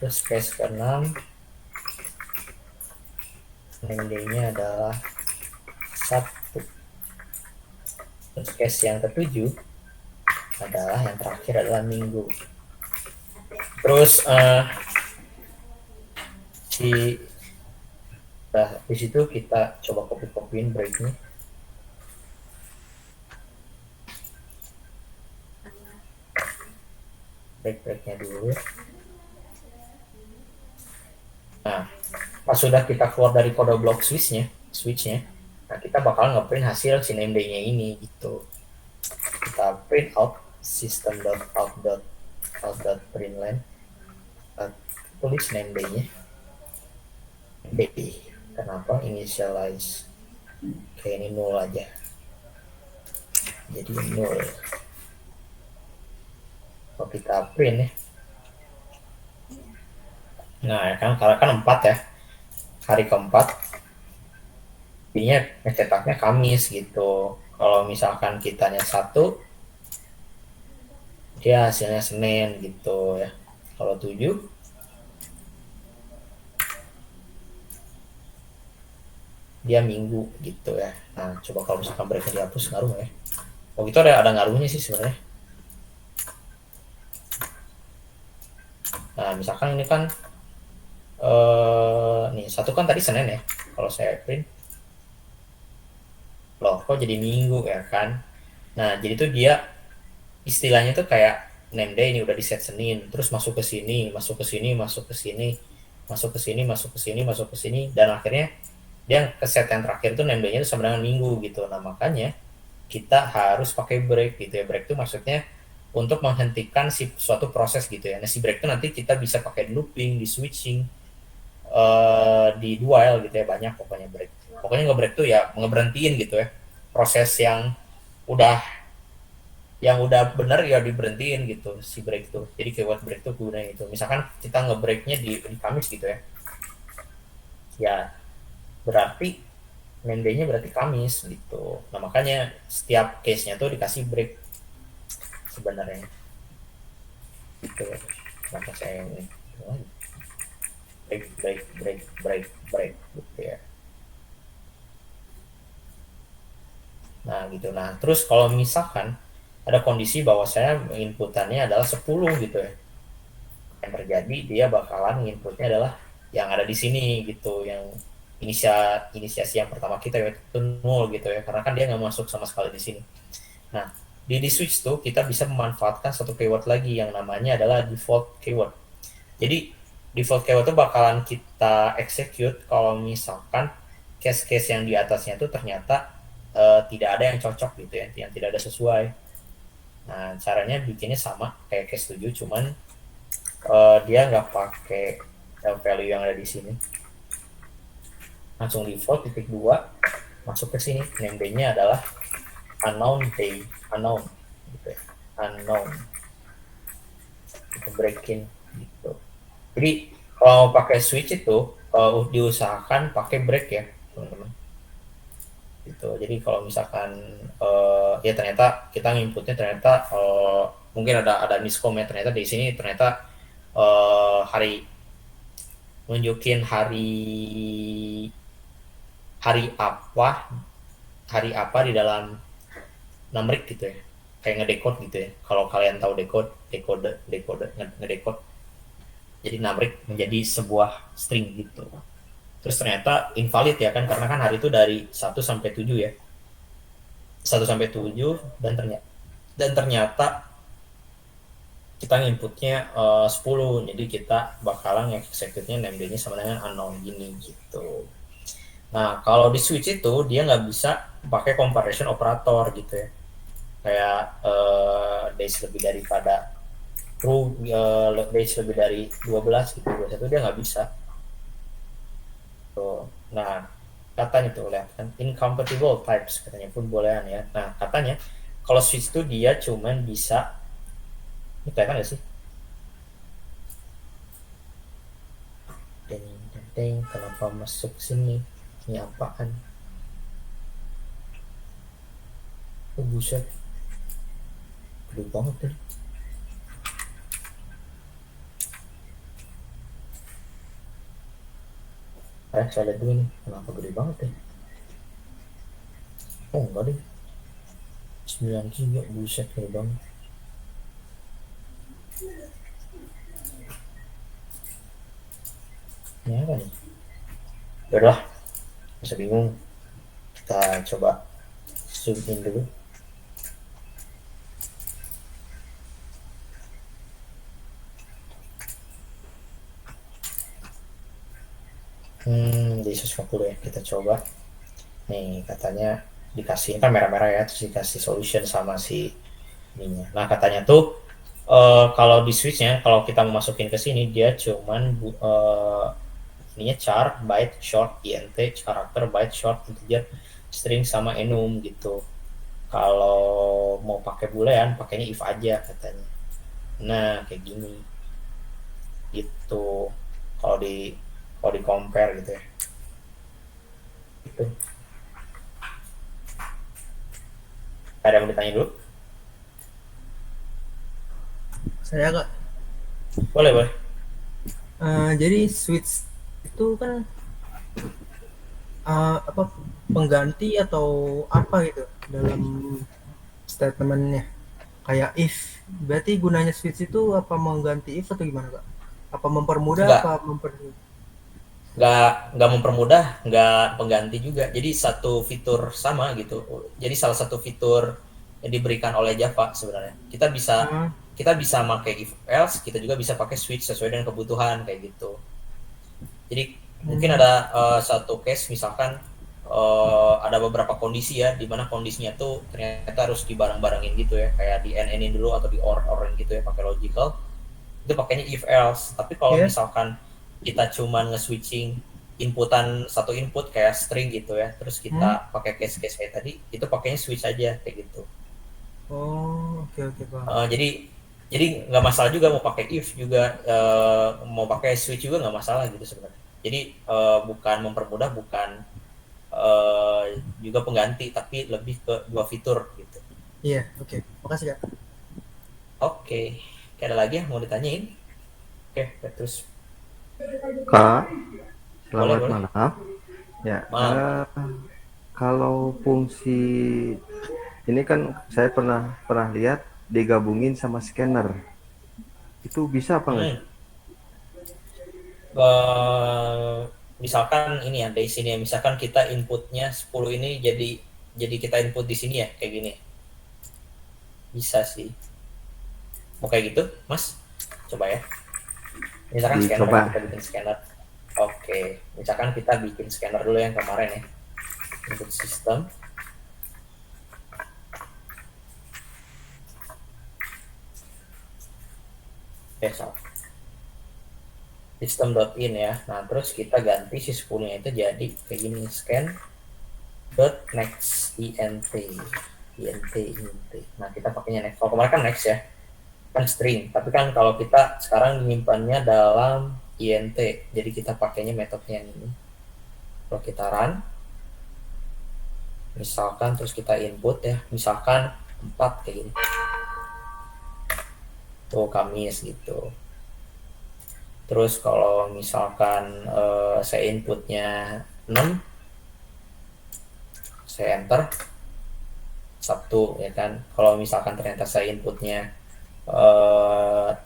Terus case ke-6 name day-nya adalah Sabtu. Terus case yang ke-7 adalah yang terakhir adalah Minggu. Terus di situ kita coba copy-copyin breaknya. Breaknya dulu. Nah, pas sudah kita keluar dari kode blok switchnya, nah kita bakal ngeprint hasil si name day-nya ini gitu. Kita print out system.out tulis name day-nya D. Kenapa initialize? Kayak ini nol aja. Jadi nol. Kalau kita print ya. Nah, kan karena kan 4 ya. Hari keempat. Jadinya ngecetaknya Kamis gitu. Kalau misalkan kitanya 1, dia hasilnya Senin gitu ya. Kalau 7, dia Minggu gitu ya. Nah, coba kalau misalkan breaknya dihapus, ngaruh ya. Oh gitu, ada ngaruhnya sih sebenarnya. Nah, misalkan ini kan nih 1 kan tadi Senin ya. Kalau saya print, loh kok jadi Minggu ya kan. Nah, jadi tuh dia istilahnya tuh kayak name day ini udah di set Senin, terus masuk ke sini, masuk ke sini, masuk ke sini, masuk ke sini, masuk ke sini, masuk ke sini, dan akhirnya dia ke set yang terakhir tuh name day-nya tuh sama dengan Minggu gitu. Nah, makanya kita harus pakai break gitu ya. Break itu maksudnya untuk menghentikan suatu proses gitu ya. Nah, si break itu nanti kita bisa pakai di looping, di switching, di while gitu ya, banyak pokoknya break. Pokoknya nge-break tuh ya ngeberhentiin gitu ya. Proses udah yang udah benar ya diberhentiin gitu si break tuh. Jadi keyword break tuh gunanya itu. Misalkan kita nge-breaknya di Kamis gitu ya. Ya berarti main day-nya berarti Kamis gitu. Nah, makanya setiap case-nya tuh dikasih break sebenarnya. Gitu. Kenapa saya ini break gitu ya. Nah, gitu. Nah, terus kalau misalkan ada kondisi bahwa saya inputannya adalah 10 gitu ya. Yang terjadi dia bakalan inputnya adalah yang ada di sini gitu, yang inisiasi yang pertama kita yaitu 0 gitu ya, karena kan dia nggak masuk sama sekali di sini. Nah, di switch tuh kita bisa memanfaatkan satu keyword lagi yang namanya adalah default keyword. Jadi default keyword itu bakalan kita execute kalau misalkan case-case yang di atasnya itu ternyata tidak ada yang cocok gitu ya, yang tidak ada sesuai. Nah, caranya bikinnya sama kayak case 7, cuman dia nggak pakai value yang ada di sini. Langsung default titik 2, masuk ke sini. Name day-nya adalah unknown day, unknown gitu ya. Unknown. Kita breaking gitu. Jadi kalau pakai switch itu diusahakan pakai break ya, teman-teman. Gitu. Jadi kalau misalkan ya ternyata kita inputnya ternyata mungkin ada miscom ya, ternyata di sini ternyata hari nunjukin hari apa di dalam numeric gitu ya, kayak ngedecode gitu ya. Kalau kalian tahu decode ngedecode, jadi numeric menjadi sebuah string gitu. Terus ternyata invalid ya kan, karena kan hari itu dari 1 sampai 7 ya. 1 sampai 7 dan ternyata kita inputnya 10. Jadi kita bakalan execute-nya name day-nya sama dengan unknown gini gitu. Nah, kalau di switch itu dia nggak bisa pakai comparison operator gitu ya. Kayak days lebih daripada true, days lebih dari 12 gitu, 21 dia nggak bisa. Tuh. Nah, katanya tuh lihat kan incompatible types katanya pun bolehan ya. Nah, katanya kalau switch itu dia cuman bisa, ini kelihatan nggak sih? Deng, kenapa masuk sini? Ini apaan? Oh, buset. Gede banget deh. Saya lihat dulu nih, kenapa gede banget deh. Oh enggak deh, 9 GB, buset gede banget. Ini apa nih? Yaudah, bisa bingung. Kita coba zoom in dulu. Di 150 ya, kita coba. Nih katanya dikasih kan merah-merah ya, terus dikasih solution sama si ininya. Nah katanya tuh Kalau di switchnya, kalau kita memasukin ke sini dia cuman ininya char, byte, short, int, karakter, byte, short, integer, string sama enum gitu. Kalau mau pakai boolean pakainya if aja katanya. Nah kayak gini gitu. Kalau di compare gitu ya. Gitu. Ada yang mau ditanya dulu? Saya Kak. Boleh boleh. Jadi switch itu kan apa pengganti atau apa gitu dalam statementnya? Kayak if. Berarti gunanya switch itu apa mengganti if atau gimana Kak? Apa mempermudah Enggak, apa nggak mempermudah, nggak pengganti juga. Jadi satu fitur sama gitu. Jadi salah satu fitur yang diberikan oleh Java sebenarnya. Ah, Kita bisa pakai if else, kita juga bisa pakai switch sesuai dengan kebutuhan kayak gitu. Jadi mungkin hmm, ada satu case misalkan ada beberapa kondisi ya, di mana kondisinya tuh ternyata harus dibareng-barengin gitu ya, kayak di NN dulu atau di OR gitu ya, pakai logical. Itu pakainya if else. Tapi kalau ya. misalkan kita cuman nge-switching inputan satu input kayak string gitu ya, terus Hmm? kita pakai case-case kayak tadi, itu pakainya switch aja kayak gitu. Oh, oke oke Pak. Jadi nggak masalah juga mau pakai if juga, mau pakai switch juga nggak masalah gitu sebenarnya. Jadi bukan mempermudah, bukan juga pengganti, tapi lebih ke dua fitur gitu. Iya, oke. Makasih Kak. Oke, ada lagi yang mau ditanyain? Oke, terus Kak, boleh selamat boleh. malam. Ya, Malam. kalau fungsi ini kan saya pernah lihat digabungin sama scanner. Itu bisa apa enggak? Hmm. Uh, Misalkan ini ya dari sini ya, misalkan kita inputnya 10 ini, jadi kita input di sini ya kayak gini, bisa sih. Mau kayak gitu mas, coba ya. Misalkan scanner ya, Dicoba. kita bikin scanner. Oke, misalkan kita bikin scanner dulu yang kemarin ya, input system. Salah, system.in ya. Nah terus kita ganti si 10 nya itu jadi kayak gini, scan dot next int. Nah kita pakainya next. Kalau kemarin kan next ya, kan string. Tapi kan kalau kita sekarang menyimpannya dalam int, jadi kita pakainya metodenya ini. Kalau kita run, misalkan terus kita input ya, misalkan 4 kayak gini. Tuh Kamis gitu. Terus kalau misalkan saya inputnya 6, saya enter Sabtu ya kan. Kalau misalkan ternyata saya inputnya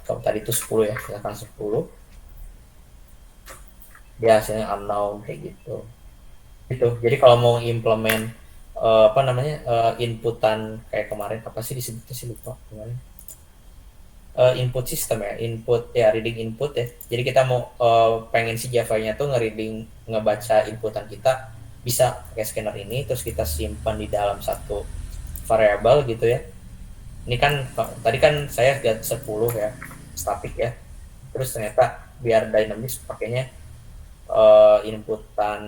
kalau tadi itu 10 ya, misalkan 10, dia hasilnya unknown kayak gitu. Gitu. Jadi kalau mau implement apa namanya inputan kayak kemarin, apa sih disebutnya sih, lupa kemarin. Input system ya, input ya, reading input ya. Jadi kita mau pengen si Java-nya tuh nge-reading, ngebaca inputan kita, bisa pakai scanner ini, terus kita simpan di dalam satu variabel gitu ya. Ini kan tadi kan saya lihat 10 ya, static ya. Terus ternyata biar dynamics pakainya inputan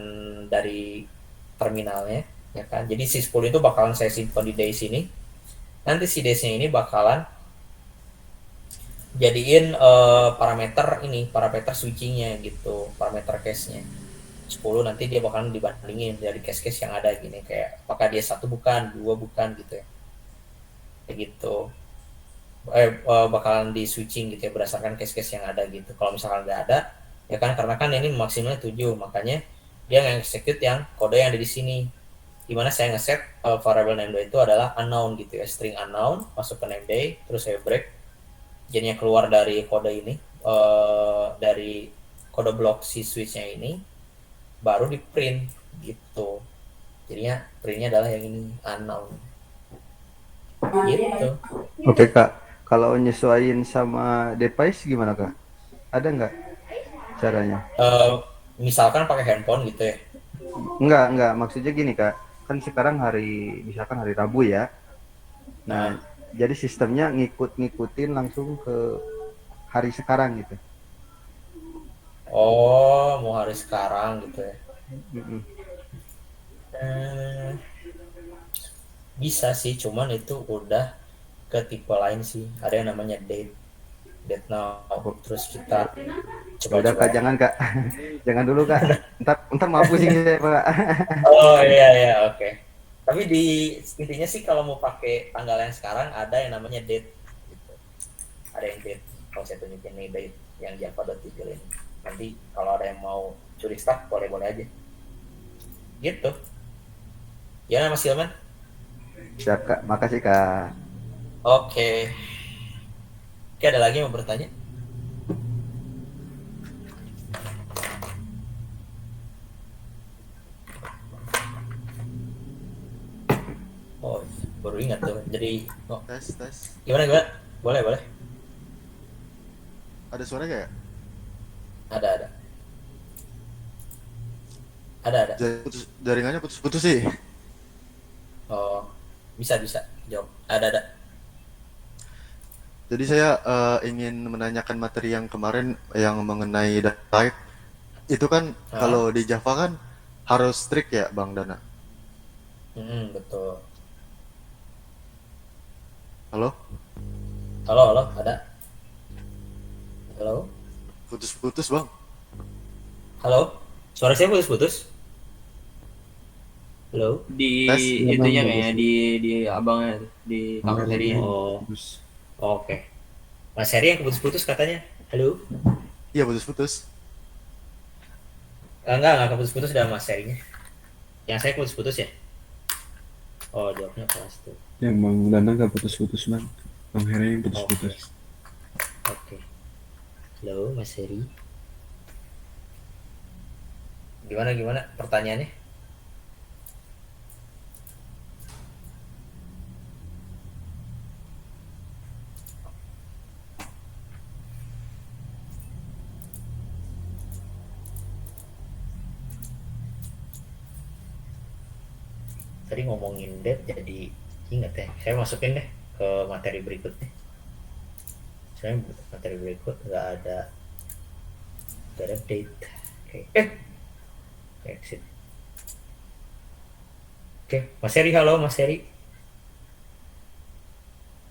dari terminalnya ya kan. Jadi si 10 itu bakalan saya simpan di days ini. Nanti si days-nya ini bakalan jadiin parameter switchingnya gitu, parameter case-nya 10. Nanti dia bakalan dibandingin dari case-case yang ada gini, kayak apakah dia satu bukan, dua bukan gitu ya, kayak gitu. Bakalan di switching gitu ya berdasarkan case-case yang ada gitu. Kalau misalkan nggak ada ya kan, karena kan ini maksimalnya 7, makanya dia nge-execute yang kode yang ada di sini, dimana saya ngeset variable nameday itu adalah unknown gitu ya, string unknown masuk ke nameday, terus saya break, jadinya keluar dari kode ini, dari kode blok si switchnya ini, baru di print gitu. Jadinya printnya adalah yang ini, unknown gitu. Oke, Kak. Kalau nyesuaiin sama device gimana, Kak? Ada nggak caranya? Misalkan pakai handphone gitu ya. Enggak. Maksudnya gini, Kak. Kan sekarang misalkan hari Rabu ya. Nah, Nah Jadi sistemnya ngikutin langsung ke hari sekarang gitu. Oh, mau hari sekarang gitu ya. Mm-mm. Eh, bisa sih, cuman itu udah ke tipe lain sih. Ada yang namanya date now. Terus kita Ya udah Kak, coba-coba. jangan Kak. Jangan dulu Kak. Ntar mau pusing saya Pak. Oh iya iya oke. Tapi di intinya sih kalau mau pakai tanggal yang sekarang ada yang namanya date gitu. Ada yang date. Kalau saya tunjukin nih date yang java.title ini. Nanti kalau ada yang mau curi start boleh-boleh aja. Gitu. Ya Mas Hilman. Siap Kak, makasih Kak. Oke. Oke, ada lagi yang mau bertanya? Oh, baru ingat tuh. Jadi, oh, Tes. gimana? Boleh, boleh. Ada suara gak ya? Ada. Ada. Jaringannya putus-putus sih. Oh, bisa. Jawab. Ada. Jadi saya ingin menanyakan materi yang kemarin yang mengenai data type. Itu kan kalau di Java kan harus strict ya Bang Dana. Betul. Halo? Halo, ada. Halo. Putus-putus Bang. Halo. Suara saya putus-putus. Halo. Di Tes. itunya kayaknya di abangnya di kafeteria. Oh, oke. Mas Heri yang putus-putus katanya. Halo. Iya putus-putus. Enggak putus-putus, udah Mas Herinya. Yang saya putus-putus ya? Oh, jawabnya kelas tuh. Yang Bang Dana gak putus-putus Bang. Bang Heri yang putus-putus. Oke. Halo, Mas Heri. Gimana pertanyaannya? Tadi ngomongin date jadi ingat ya. Saya masukin deh ke materi berikutnya. Saya materi berikut nggak ada date. Oke. Exit. Oke, Mas Heri, halo Mas Heri.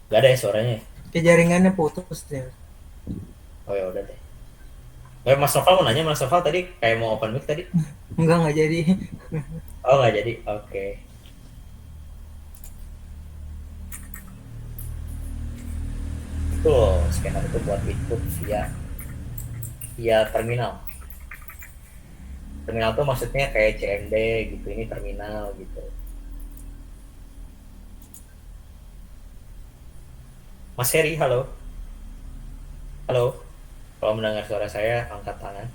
Gak ada ya suaranya? Kayak jaringannya putus deh. Oh ya udah deh. Mas Noval mau nanya, Mas Noval tadi kayak mau open mic tadi. Nggak jadi. Oh nggak jadi, oke. Tuh, scanner itu buat input via terminal. Terminal tuh maksudnya kayak CMD gitu, ini terminal gitu. Mas Heri, halo. Halo. Kalau mendengar suara saya, angkat tangan.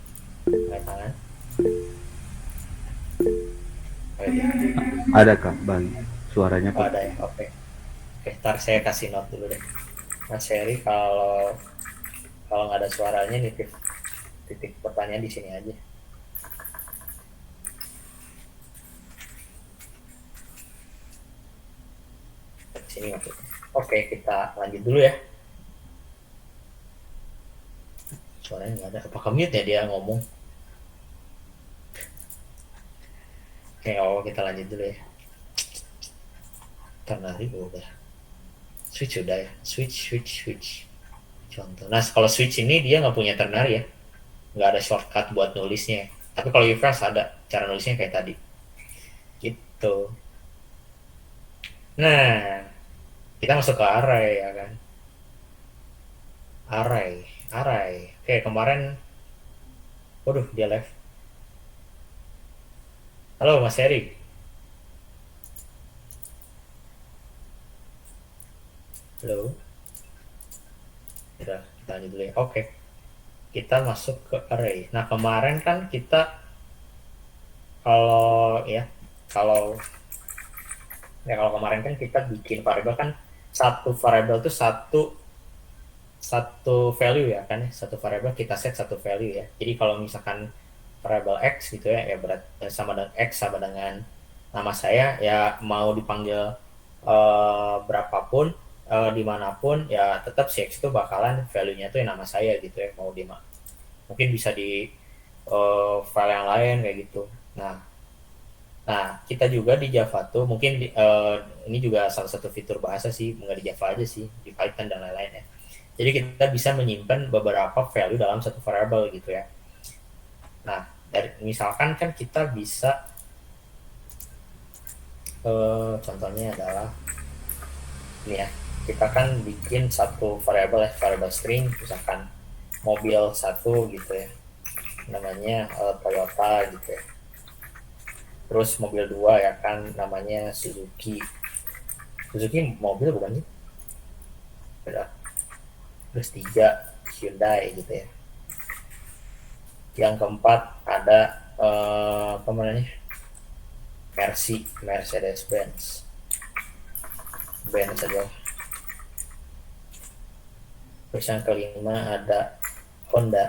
Ada Kak, Bang. Suaranya Oh, Kak. ada ya, oke. Ntar saya kasih note dulu deh. Mas Heri, kalau nggak ada suaranya, titik pertanyaan di sini aja. Sini maksudnya. Oke, kita lanjut dulu ya. Suaranya nggak ada. Apakah mute ya dia ngomong? Oke, kita lanjut dulu ya. Ternari udah. Switch udah ya. Switch. Contoh. Nah, kalau switch ini dia nggak punya ternary ya. Nggak ada shortcut buat nulisnya. Tapi kalau Ufrase ada cara nulisnya kayak tadi. Gitu. Nah, kita masuk ke array ya kan. Array. Oke, kemarin waduh, dia live. Halo Mas Heri. Halo. Kita lanjut dulu ya. Oke. Kita masuk ke array. Nah, kemarin kan kita kalau kemarin kan kita bikin variabel kan satu variabel itu satu value ya kan, satu variabel kita set satu value ya. Jadi kalau misalkan variabel x gitu ya sama dengan x sama dengan nama saya ya, mau dipanggil berapapun dimanapun ya tetap si X itu bakalan value-nya tuh yang nama saya gitu ya, mau di mungkin bisa di file yang lain kayak gitu. Nah, kita juga di Java tuh mungkin ini juga salah satu fitur bahasa sih, nggak di Java aja sih, di Python dan lain-lain ya. Jadi kita bisa menyimpan beberapa value dalam satu variable gitu ya. Nah, dari misalkan kan kita bisa contohnya adalah ini ya, kita kan bikin satu variable string, misalkan mobil satu gitu ya, namanya Toyota gitu ya. Terus mobil 2 ya kan namanya Suzuki mobil bukan sih? Beda. Terus 3 Hyundai gitu ya. Yang keempat ada apa namanya? Mercedes-Benz aja. Terus yang kelima ada Honda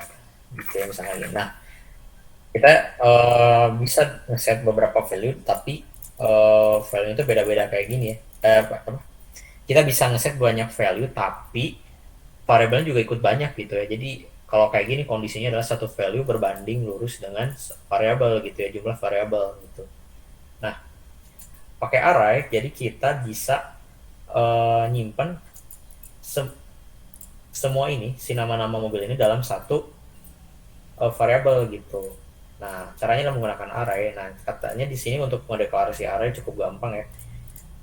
gitu ya misalnya. Nah, kita bisa nge-set beberapa value, tapi value itu beda-beda kayak gini ya. Kita bisa nge-set banyak value, tapi variabelnya juga ikut banyak gitu ya. Jadi kalau kayak gini kondisinya adalah satu value berbanding lurus dengan variabel gitu ya, jumlah variabel gitu. Nah, pakai array, jadi kita bisa nyimpen semua ini, si nama-nama mobil ini dalam satu variabel gitu. Nah, caranya adalah menggunakan array. Nah, katanya di sini untuk mendeklarasi array cukup gampang ya.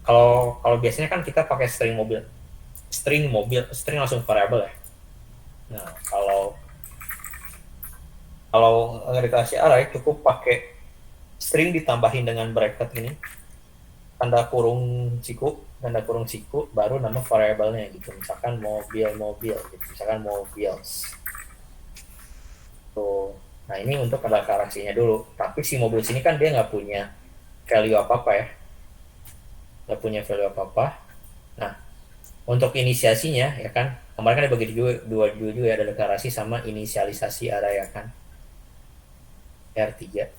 Kalau biasanya kan kita pakai string langsung variabel ya. Nah, kalau ngedeklarasi array cukup pakai string ditambahin dengan bracket ini, tanda kurung siku, baru nama variabelnya gitu. Misalkan mobil gitu. Misalkan mobiles. Tuh. Nah, ini untuk deklarasinya dulu. Tapi si mobil sini kan dia nggak punya value apa-apa ya. Nggak punya value apa-apa. Nah, untuk inisiasinya ya kan, kemarin kan dibagi dua juga ya, ada deklarasi sama inisialisasi array ya kan. R3.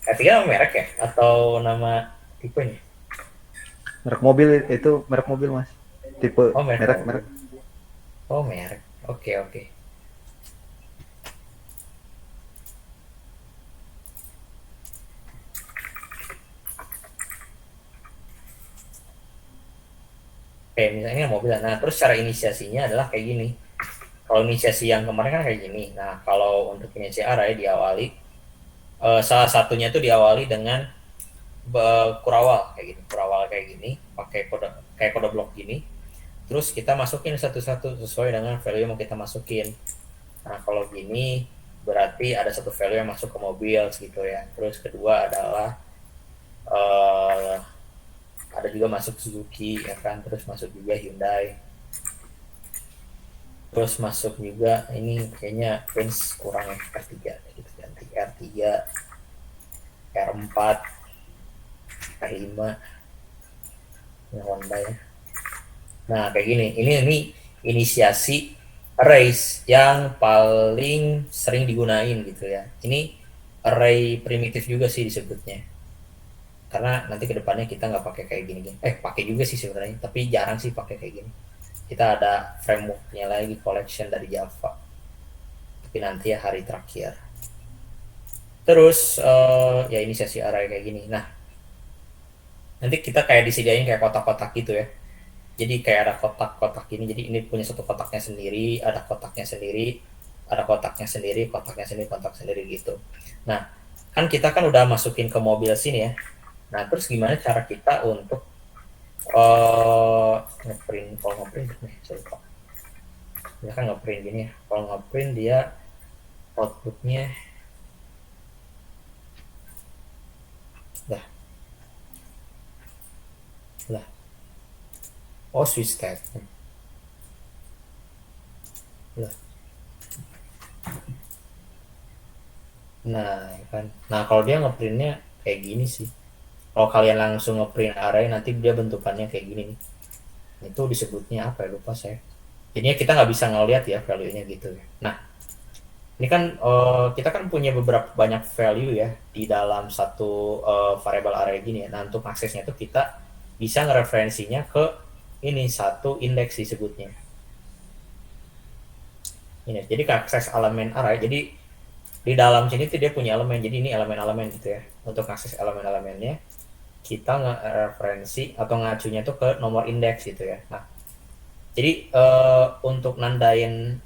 R3 nama merek ya? Atau nama tipenya? Merek mobil itu merek mobil Mas. Tipe merek. Oh, merek. Oke. Oke, misalnya mobil. Nah, terus cara inisiasinya adalah kayak gini. Kalau inisiasi yang kemarin kan kayak gini. Nah, kalau untuk inisiasi array diawali, salah satunya itu diawali dengan kurawal kayak gini, pakai kode blok gini. Terus kita masukin satu-satu sesuai dengan value yang mau kita masukin. Nah, kalau gini berarti ada satu value yang masuk ke mobil gitu ya. Terus kedua adalah ada juga masuk Suzuki ya kan, terus masuk juga Hyundai, terus masuk juga ini kayaknya Benz kurang ya, R3 gitu, ganti R3, R4, R5 yang Honda ya. Nah, kayak gini, ini inisiasi arrays yang paling sering digunain gitu ya. Ini array primitif juga sih disebutnya, karena nanti kedepannya kita nggak pakai kayak gini. Pakai juga sih sebenarnya, tapi jarang sih pakai kayak gini. Kita ada frameworknya lagi, collection dari Java, tapi nanti ya hari terakhir. Terus ya inisiasi array kayak gini. Nah, nanti kita kayak disediain kayak kotak-kotak gitu ya. Jadi kayak ada kotak-kotak ini, jadi ini punya satu kotaknya sendiri, ada kotaknya sendiri, ada kotaknya sendiri, kotak sendiri gitu. Nah, kan kita kan udah masukin ke mobil sini ya. Nah, terus gimana cara kita untuk ngeprint? Kalau ngeprint nih, saya lupa. Ya kan ngeprint gini ya. Kalau ngeprint dia outputnya lah. Oh, switch statement. Lah. Nah, kan. Nah, kalau dia ngeprintnya kayak gini sih. Kalau kalian langsung ngeprint array, nanti dia bentukannya kayak gini nih. Itu disebutnya apa ya, lupa saya. Jadinya kita nggak bisa ngeliat ya value-nya gitu ya. Nah, ini kan kita kan punya beberapa banyak value ya di dalam satu variable array gini ya. Nah, untuk aksesnya itu kita bisa ngereferensinya ke ini satu indeks disebutnya. Ini jadi akses elemen array. Jadi di dalam sini tuh dia punya elemen. Jadi ini elemen-elemen gitu ya. Untuk akses elemen-elemennya kita nge-referensi atau ngacunya tuh ke nomor indeks gitu ya. Nah, jadi untuk nandain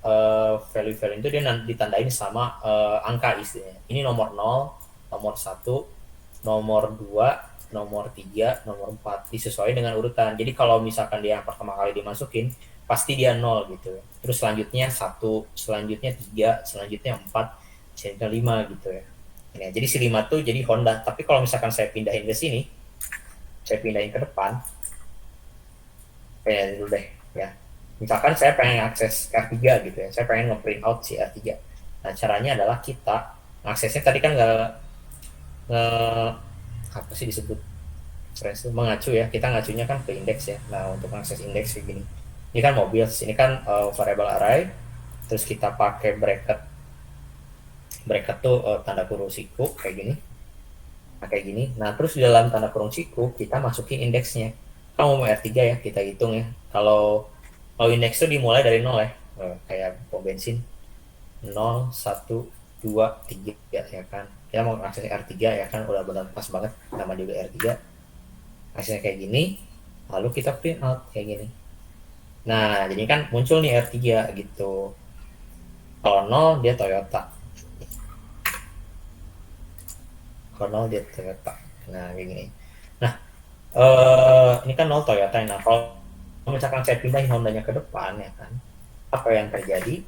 value-value itu dia ditandain sama angka istilahnya. Ini nomor 0, nomor 1, nomor 2, nomor 3, nomor 4 disesuaikan dengan urutan. Jadi kalau misalkan dia yang pertama kali dimasukin pasti dia 0 gitu. Terus selanjutnya 1, selanjutnya 3, selanjutnya 4, selanjutnya 5 gitu ya. Nah, jadi si 5 tuh jadi Honda. Tapi kalau misalkan saya pindahin ke sini, saya pindahin ke depan, kayak dulu deh ya. Misalkan saya pengen akses R3 gitu ya, saya pengen nge-print out si R3. Nah, caranya adalah kita aksesnya tadi kan apa sih disebut mengacu ya, kita ngacunya kan ke indeks ya. Nah, untuk akses indeks kayak gini, ini kan mobil, ini kan variable array, terus kita pakai bracket tuh tanda kurung siku kayak gini. Nah, kayak gini. Nah, terus di dalam tanda kurung siku kita masukin indeksnya. Kalau mau R3 ya, kita hitung ya. Kalau indeks itu dimulai dari 0 ya. Kayak pom bensin. 0, 1, 2, 3 ya kan. Kita mau akses R3 ya kan, udah benar pas banget nama juga R3. Aksesnya kayak gini. Lalu kita print out kayak gini. Nah, jadi kan muncul nih R3 gitu. Kalau 0 dia Toyota. Kalau 0 dia Toyota. Nah, kayak gini. Nah, ini kan 0 Toyota. Nah, kalau misalkan saya pindahin Hondanya ke depan ya kan, apa yang terjadi?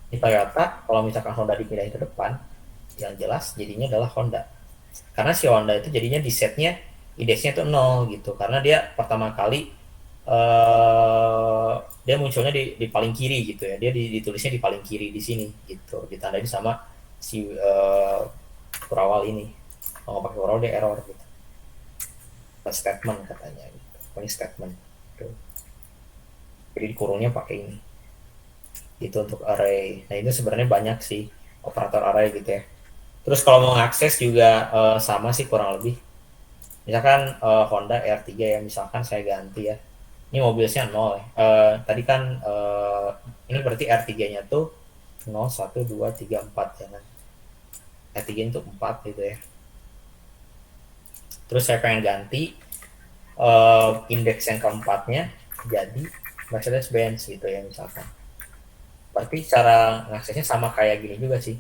Di Toyota, kalau misalkan Honda dipindahin ke depan, yang jelas jadinya adalah Honda. Karena si Honda itu jadinya di setnya indeksnya itu 0 gitu. Karena dia pertama kali dia munculnya di paling kiri gitu ya. Dia ditulisnya di paling kiri di sini gitu. Ditandain sama si kurawal ini. Kalau pakai kurawal dia error gitu. Statement katanya gitu. Ini statement. Gitu. Jadi dikurungnya pakai ini. Itu untuk array. Nah, itu sebenarnya banyak sih operator array gitu ya. Terus kalau mau akses juga sama sih kurang lebih. Misalkan Honda R3 ya, misalkan saya ganti ya. Ini mobilnya 0 ya. Tadi kan ini berarti R3-nya tuh 0, 1, 2, 3, 4 ya kan. R3 itu 4 gitu ya. Terus saya pengen ganti indeks yang keempatnya jadi Mercedes-Benz gitu ya misalkan. Berarti cara ngaksesnya sama kayak gini juga sih.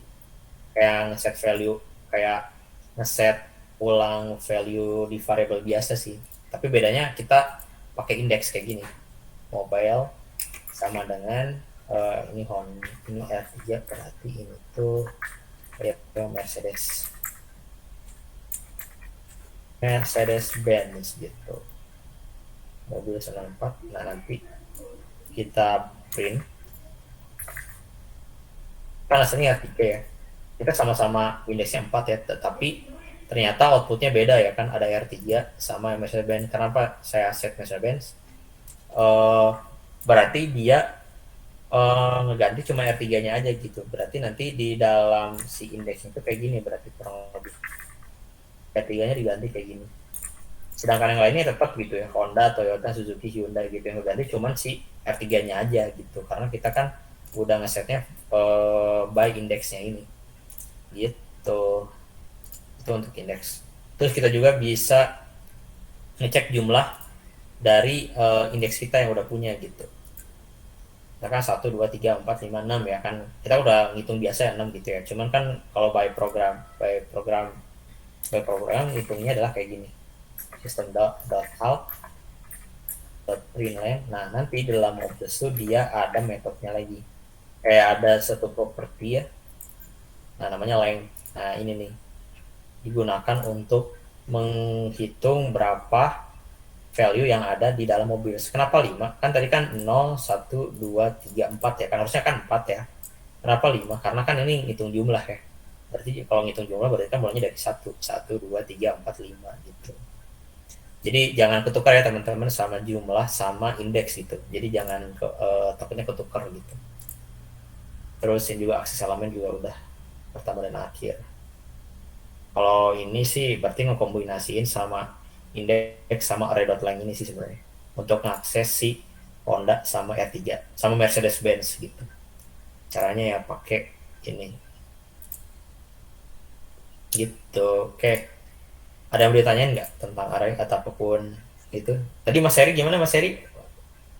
Kayak ngeset value, kayak ngeset ulang value di variable biasa sih. Tapi bedanya kita pakai indeks kayak gini. Mobile sama dengan ini Honda, ini R3 berarti ini tuh Mercedes-Benz gitu. Mobil 94. Nah, nanti kita print kan asalnya R3 ya. Kita sama-sama indeksnya 4 ya, tetapi ternyata outputnya beda ya kan, ada R3 sama Mercedes-Benz. Kenapa saya set Mercedes-Benz? Berarti dia ngeganti cuma R3-nya aja gitu. Berarti nanti di dalam si indeksnya itu kayak gini, berarti kurang lebih R3-nya diganti kayak gini. Sedangkan yang lainnya tetap gitu ya, Honda, Toyota, Suzuki, Hyundai gitu, yang ngeganti cuman si R3-nya aja gitu. Karena kita kan udah ngesetnya by indeksnya ini gitu. Itu untuk indeks. Terus kita juga bisa ngecek jumlah dari indeks kita yang udah punya gitu. Misalkan 1, 2, 3, 4, 5, 6 ya kan. Kita udah ngitung biasa ya 6 gitu ya. Cuman kan kalau by program hitungnya adalah kayak gini. System.out.println. Nah, nanti dalam objek itu dia ada metodenya lagi. Kayak ada satu properti ya. Nah, namanya length. Nah, ini nih digunakan untuk menghitung berapa value yang ada di dalam mobil. Kenapa 5? Kan tadi kan 0, 1, 2, 3, 4 ya kan, harusnya kan 4 ya. Kenapa 5? Karena kan ini ngitung jumlah ya. Berarti kalau ngitung jumlah berarti kan mulainya dari 1, 2, 3, 4, 5 gitu. Jadi jangan ketukar ya teman-teman sama jumlah sama indeks gitu. Jadi jangan takutnya ketukar gitu. Terus yang juga akses elemen juga udah pertama dan akhir. Kalau ini sih berarti ngekombinasiin sama indeks sama array.length ini sih sebenarnya. untuk mengakses si Honda sama R3 sama Mercedes-Benz gitu. Caranya ya pakai ini. Gitu. Oke. Ada yang mau ditanyain nggak tentang array atau apapun itu? Tadi Mas Heri gimana Mas Heri?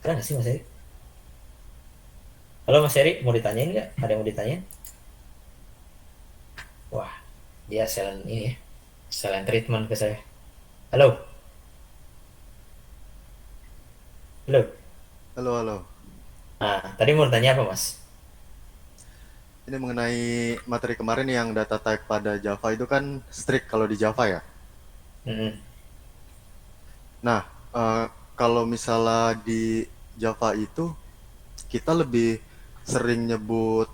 Ada nggak sih Mas Heri? Halo Mas Heri, mau ditanyain nggak? Ada yang mau ditanyain? Wah, dia silent ini ya. Silent treatment ke saya. Halo? Halo? Halo, halo. Nah, tadi mau tanya apa Mas? Ini mengenai materi kemarin yang data type pada Java itu kan strict kalau di Java ya. Mm-mm. Nah, kalau misalnya di Java itu kita lebih sering nyebut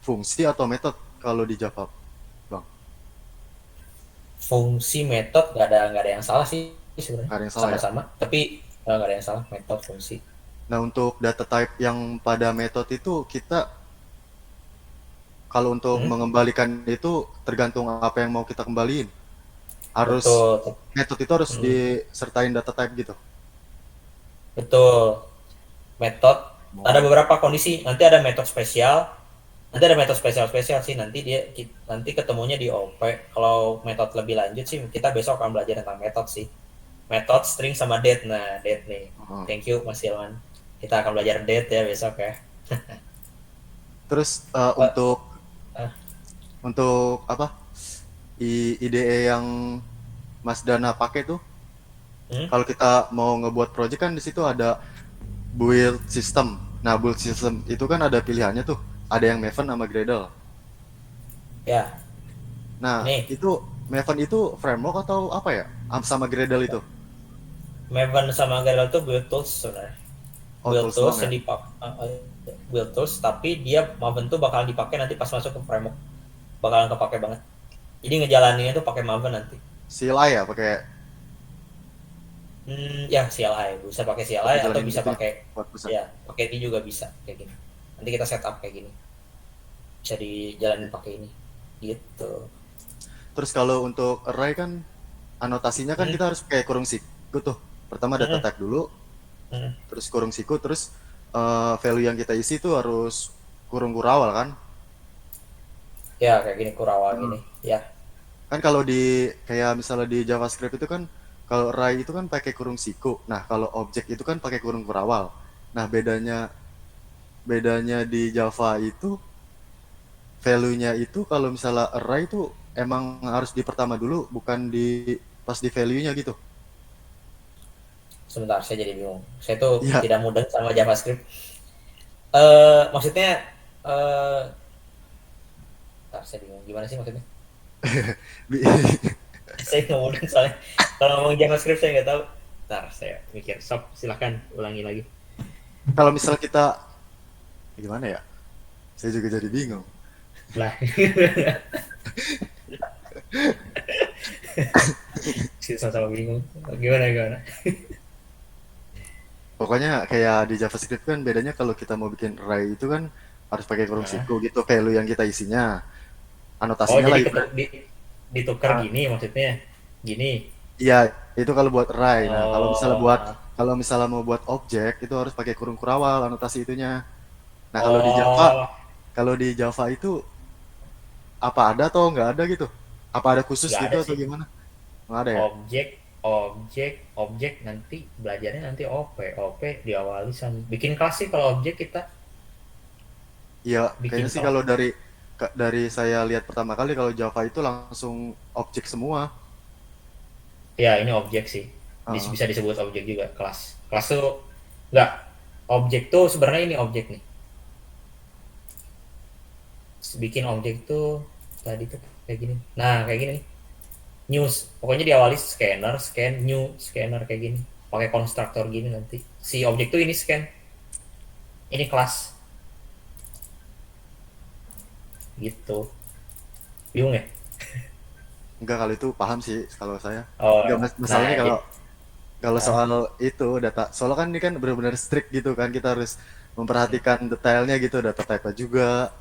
fungsi atau metode kalau di Java, Bang? Fungsi metode nggak ada yang salah sih sebenarnya. Nggak ada yang salah ya. Sama-sama, tapi nggak ada yang salah metode fungsi. Nah, untuk data type yang pada metode itu kita kalau untuk mengembalikan itu tergantung apa yang mau kita kembaliin. Harus Betul, metode itu harus disertain data type gitu. betul. Metode ada beberapa kondisi. Nanti ada metode spesial. Nanti ada metode spesial sih. Nanti ketemunya di OP. Kalau metode lebih lanjut sih kita besok akan belajar tentang metode sih. Metode string sama date. Nah, date nih. Thank you Mas Ilman. Kita akan belajar date ya besok ya. Terus Ah. untuk apa? IDE yang Mas Dana pakai tuh, kalau kita mau ngebuat project kan di situ ada build system. Nah, build system itu kan ada pilihannya tuh. Ada yang Maven sama Gradle. Ya, Nah, nih. itu Maven itu framework atau apa ya? Sama Gradle itu? Maven sama Gradle itu build tools sebenarnya. Oh, Build tools tools doang yang build tools, tapi dia Maven tuh bakalan dipakai nanti pas masuk ke framework. Bakalan kepake banget. Jadi ngejalaninnya tuh pakai Maven nanti. CLI ya, pakai Ya CLI bisa pakai CLI Pakai atau jalanin bisa gitu pakai buat pusat. ya pakai ini juga bisa kayak gini. Nanti kita setup kayak gini. Bisa dijalanin pakai ini. Gitu. Terus kalau untuk array kan anotasinya kan kita harus pakai kurung siku tuh. Pertama data type dulu, terus kurung siku, terus value yang kita isi tuh harus kurung kurawal kan? Ya kayak gini kurawal gini. Ya. Kan kalau di kayak misalnya di JavaScript itu kan kalau array itu kan pakai kurung siku. Nah, kalau objek itu kan pakai kurung kurawal. Nah, bedanya di Java itu value-nya itu kalau misalnya array itu emang harus di pertama dulu, bukan di pas di value-nya gitu. Sebentar, saya jadi bingung. Saya tuh Ya. tidak mudeng sama JavaScript. Maksudnya bentar, saya bingung. Gimana sih maksudnya? Saya nggak mudeng soalnya. Kalau ngomong JavaScript saya nggak tahu. Bentar, saya mikir. Sob, silahkan ulangi lagi. Kalau misalnya kita gimana ya? Saya juga jadi bingung. Lah. Sama-sama bingung. Gimana? Pokoknya kayak di JavaScript kan bedanya kalau kita mau bikin array itu kan harus pakai kurung siku gitu value yang kita isinya. Anotasinya Oh, lah jadi ditukar gini maksudnya. Gini. Iya, itu kalau buat array. Nah, Oh. kalau misalnya mau buat objek itu harus pakai kurung kurawal anotasi itunya. Nah, Oh. kalau di Java itu apa ada atau nggak ada gitu? Apa ada khusus Nggak gitu ada atau sih. gimana? Nggak ada ya? Objek nanti belajarnya nanti OP diawali sama bikin kelas sih kalau objek kita Iya, bikin kayaknya sih kelas. kalau dari saya lihat pertama kali kalau Java itu langsung objek semua. Ya ini objek sih. Bisa disebut objek juga kelas. Kelas tuh nggak objek tuh sebenarnya ini objek nih. Bikin objek tuh tadi tuh kayak gini. Nah kayak gini nih. News pokoknya diawali scan new scanner kayak gini pakai konstruktor gini nanti si objek tuh ini scan ini kelas gitu bingung ya. Enggak, kalau itu paham sih kalau saya. Oh, Enggak, masalahnya nah, kalau soal itu data, soalnya kan ini kan benar-benar strict gitu kan, kita harus memperhatikan detailnya gitu, data type juga.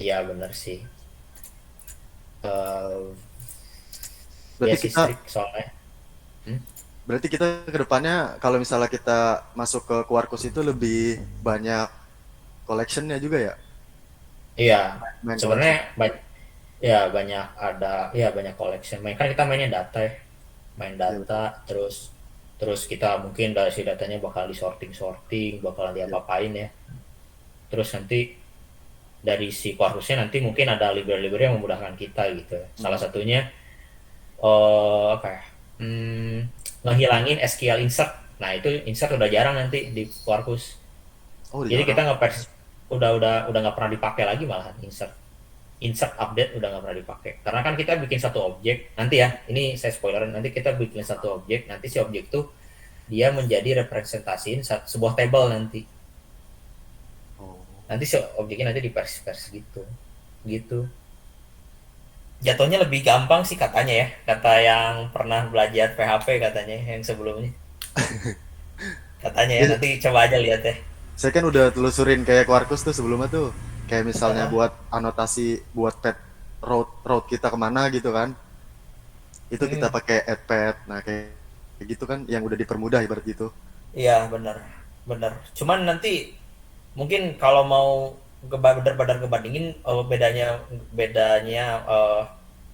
iya benar sih. Berarti Ya sih kita strict soalnya. Berarti kita ke depannya kalau misalnya kita masuk ke Quarkus itu lebih banyak collectionnya juga ya? Iya, Main sebenarnya collection. ya banyak ada ya banyak collection. Main kan kita mainnya data ya, main Iya betul. data terus terus kita mungkin dari si datanya bakal disorting, bakalan Iya. diapa-apain ya. Terus nanti dari si Quarkusnya nanti mungkin ada library-library yang memudahkan kita gitu ya. Salah satunya apa ya? Ngehilangin SQL insert. Nah, itu insert udah jarang nanti di Quarkus. Oh, udah Jadi jarang. kita udah nggak pernah dipakai lagi malahan insert update udah nggak pernah dipakai karena kan kita bikin satu objek nanti ya, ini saya spoilerin, nanti kita bikin satu objek, nanti si objek tuh dia menjadi representasiin sebuah table nanti Oh. si objeknya nanti dipersis gitu gitu jatuhnya lebih gampang sih katanya ya, kata yang pernah belajar PHP katanya yang sebelumnya katanya ya, Iya, nanti coba aja lihat ya. saya kan udah telusurin kayak Quarkus tuh sebelumnya tuh. Kayak misalnya Heeh. buat anotasi buat pet road kita kemana gitu kan. Itu kita pakai add nah kayak gitu kan yang udah dipermudah ibarat gitu. Iya benar benar, cuman nanti mungkin kalau mau benar-benar ngebandingin bedanya bedanya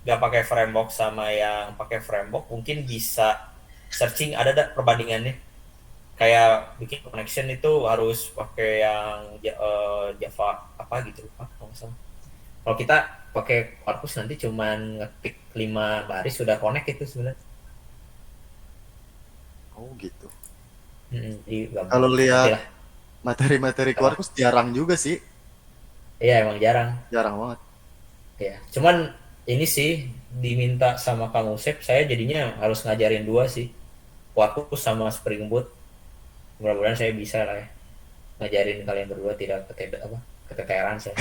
nggak pakai framework sama yang pakai framework mungkin bisa searching ada perbandingannya, kayak bikin connection itu harus pakai yang Java apa gitu kalau nggak salah. Kalau kita pakai Quarkus nanti cuman ngetik 5 baris sudah connect itu sebenarnya. Oh gitu. Jadi gampang Kalau nanti lihat lah. materi-materi Apa? Quarkus jarang juga sih. Iya emang jarang Jarang banget. ya, cuman ini sih diminta sama Kang Usep, saya jadinya harus ngajarin dua sih, Quarkus sama Spring Boot. Mudah-mudahan saya bisa lah ya ngajarin kalian berdua tidak keteteran saya.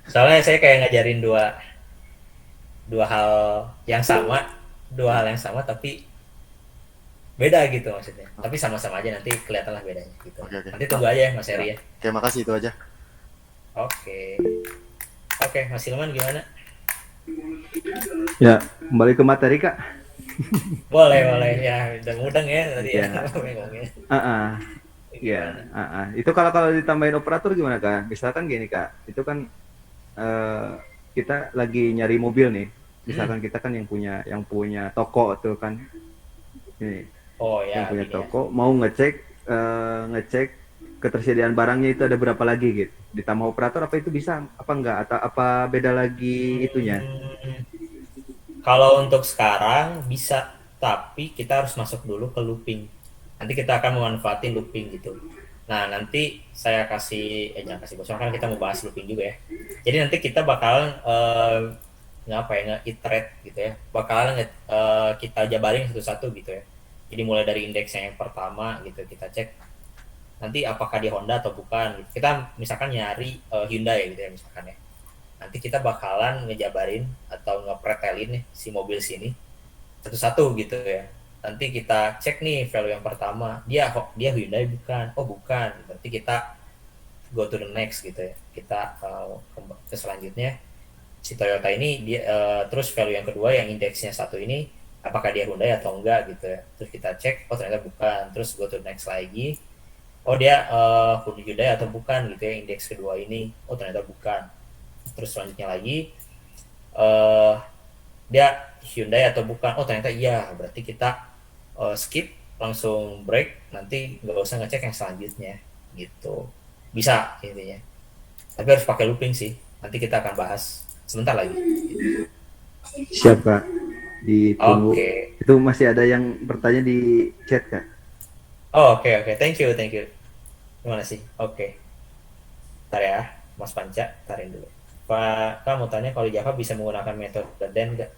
Soalnya saya kayak ngajarin dua dua hal yang sama, tapi beda gitu maksudnya. Tapi sama-sama aja nanti kelihatan lah bedanya gitu. Oke, oke. Nanti tunggu aja ya Mas Heri ya. Oke, makasih itu aja. Oke. Oke, Mas Ilman gimana? Ya, kembali ke materi Kak. Boleh ya, udah mudeng ya tadi ya. Ya, itu kalau ditambahin operator gimana Kak? Misalkan gini Kak, itu kan kita lagi nyari mobil nih. Misalkan kita kan yang punya toko tuh kan. Ini. Oh ya. Yang punya toko mau ngecek ketersediaan barangnya itu ada berapa lagi gitu. Ditambah operator apa itu bisa apa enggak atau apa beda lagi itunya? Kalau untuk sekarang bisa, tapi kita harus masuk dulu ke looping. Nanti kita akan memanfaatin looping gitu. Nah, nanti saya jangan kasih bosor kan kita mau bahas looping juga ya. Jadi nanti kita bakalan nge-iterate gitu ya. Bakalan kita jabarin satu-satu gitu ya. Jadi mulai dari indeksnya yang pertama gitu kita cek nanti apakah dia Honda atau bukan gitu. Kita misalkan nyari Hyundai gitu ya misalkan ya. Nanti kita bakalan ngejabarin atau ngepretelin nih si mobil sini satu-satu gitu ya. Nanti kita cek nih value yang pertama, dia Hyundai bukan, oh bukan, berarti kita go to the next gitu ya. Kita ke selanjutnya si Toyota ini dia terus value yang kedua yang indeksnya satu ini apakah dia Hyundai atau enggak gitu ya. Terus kita cek, oh ternyata bukan, terus go to the next lagi, oh dia Hyundai atau bukan gitu ya, indeks kedua ini, oh ternyata bukan. Terus selanjutnya lagi dia Hyundai atau bukan, oh ternyata iya, berarti kita skip langsung break, nanti nggak usah ngecek yang selanjutnya gitu, bisa intinya, tapi harus pakai looping sih, nanti kita akan bahas sebentar lagi. Siap Kak, ditunggu. Okay. Itu masih ada yang bertanya di chat Kak. Oh, oke, thank you gimana sih, oke. Ntar ya Mas Panca, tarin dulu. Pak, kamu tanya kalau di Java bisa menggunakan metode then nggak?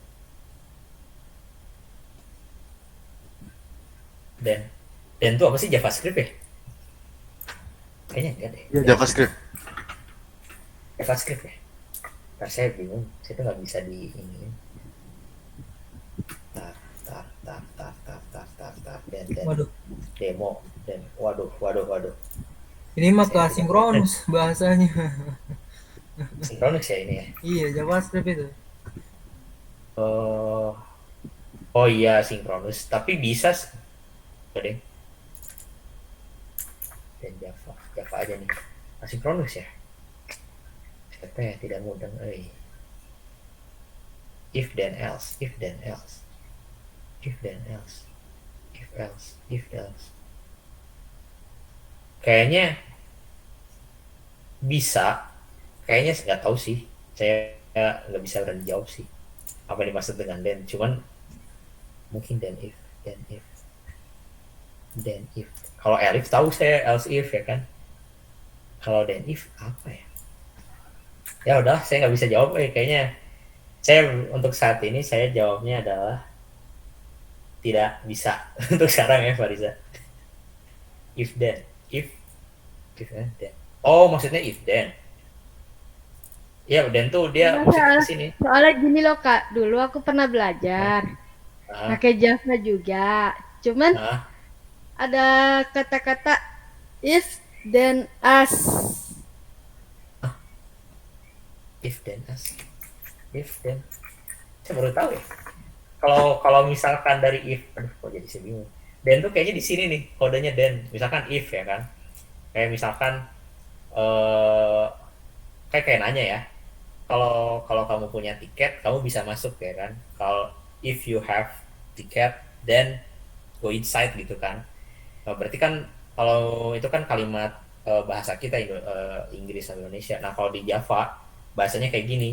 Dan itu apa sih, JavaScript ya? Kayaknya enggak deh. Ya, JavaScript ya? Karena saya bingung, saya tuh nggak bisa di ini. Tar. Dan Waduh. demo dan waduh. Ini mah ke asinkronus bahasanya. Sinkronix ya ini ya. Iya, JavaScript itu. Oh iya sinkronus, tapi bisa deh. Dan Java aja nih. Asinkronus ya. Siapa ya tidak mudah. If then else, if then else, if then else, if else, if else. Kayaknya bisa, kayaknya nggak tahu sih. Saya nggak bisa berani jawab sih. Apa yang dimaksud dengan then? Cuman mungkin then if, then if, then if. Kalau elif tahu saya else if ya kan. Kalau then if apa ya? Ya udah, saya nggak bisa jawab. Kayaknya saya untuk saat ini saya jawabnya adalah tidak bisa untuk sekarang ya Fariza. If then, if and then. Oh maksudnya if then. Ya then tuh dia Enggak, maksudnya ke sini. soalnya gini loh Kak, dulu aku pernah belajar Ah, pakai Java juga. Cuman ah, ada kata-kata if then as. if then as. If then. Saya baru tahu ya. Kalau misalkan dari if, aduh kok jadi saya bingung. Then tuh kayaknya di sini nih kodenya then. Misalkan if ya kan. Kayak misalkan kayak nanya ya. Kalau kamu punya tiket, kamu bisa masuk ya kan. Kalau if you have ticket, then go inside gitu kan. Nah, berarti kan kalau itu kan kalimat bahasa kita Inggris sama Indonesia. Nah kalau di Java bahasanya kayak gini.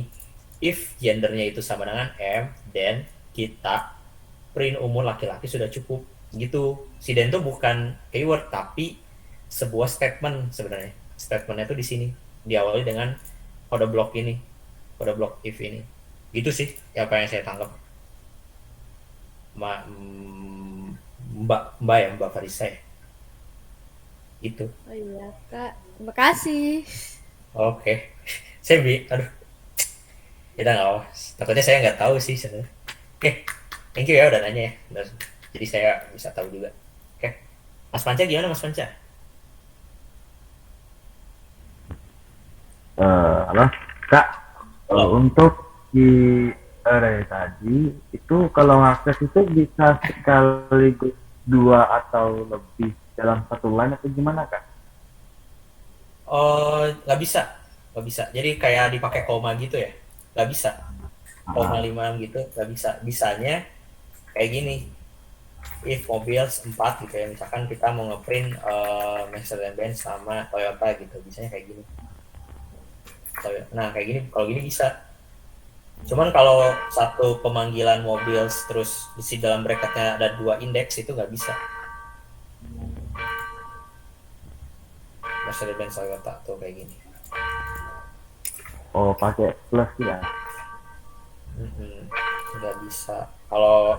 If gendernya itu sama dengan M, then kita print umur laki-laki sudah cukup gitu. Si then itu bukan keyword tapi sebuah statement sebenarnya. Statementnya itu di sini diawali dengan kode blok ini, kode blok if ini. Gitu sih apa yang saya tangkap. Mbak Farisa ya. Itu. Oh iya Kak, terima kasih. Oke. Aduh. Ya udah nggak apa. Takutnya saya nggak tahu sih sebenarnya. Oke. Thank you ya udah nanya ya. Jadi saya bisa tahu juga. Oke. Mas Panca gimana Mas Panca? Halo, Kak. Untuk di array tadi itu kalau ngakses itu bisa sekaligus 2 atau lebih dalam satu line atau gimana Kak? Oh nggak bisa, nggak bisa. Jadi kayak dipakai koma gitu ya? Nggak bisa. Koma 5 gitu nggak bisa. Bisanya kayak gini. If mobiles 4 gitu ya. Misalkan kita mau ngeprint Mercedes-Benz sama Toyota gitu. Bisanya kayak gini. Nah kayak gini, kalau gini bisa. Cuman kalau satu pemanggilan mobil terus di dalam bracketnya ada 2 indeks itu nggak bisa. Mercedes-Benz Toyota tuh kayak gini. Oh, pakai plus ya. Nggak bisa.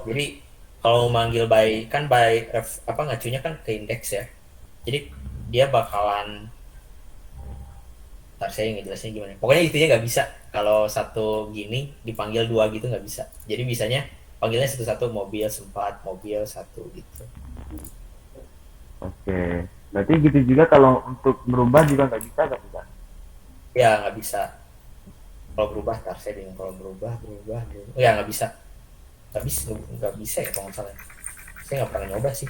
Jadi kalau manggil by ngacunya kan ke indeks ya. Jadi dia bakalan ntar saya ngejelasin gimana. Pokoknya intinya nggak bisa. Kalau satu gini dipanggil 2 gitu nggak bisa. Jadi bisanya panggilnya satu-satu mobil sempat mobil satu gitu. Oke. Berarti gitu juga kalau untuk merubah juga nggak bisa kan? Ya nggak bisa. Kalau berubah ntar saya bingung. Kalau berubah. Oh ya nggak bisa. Nggak bisa ya kalau nggak salah. Saya nggak pernah nyoba sih.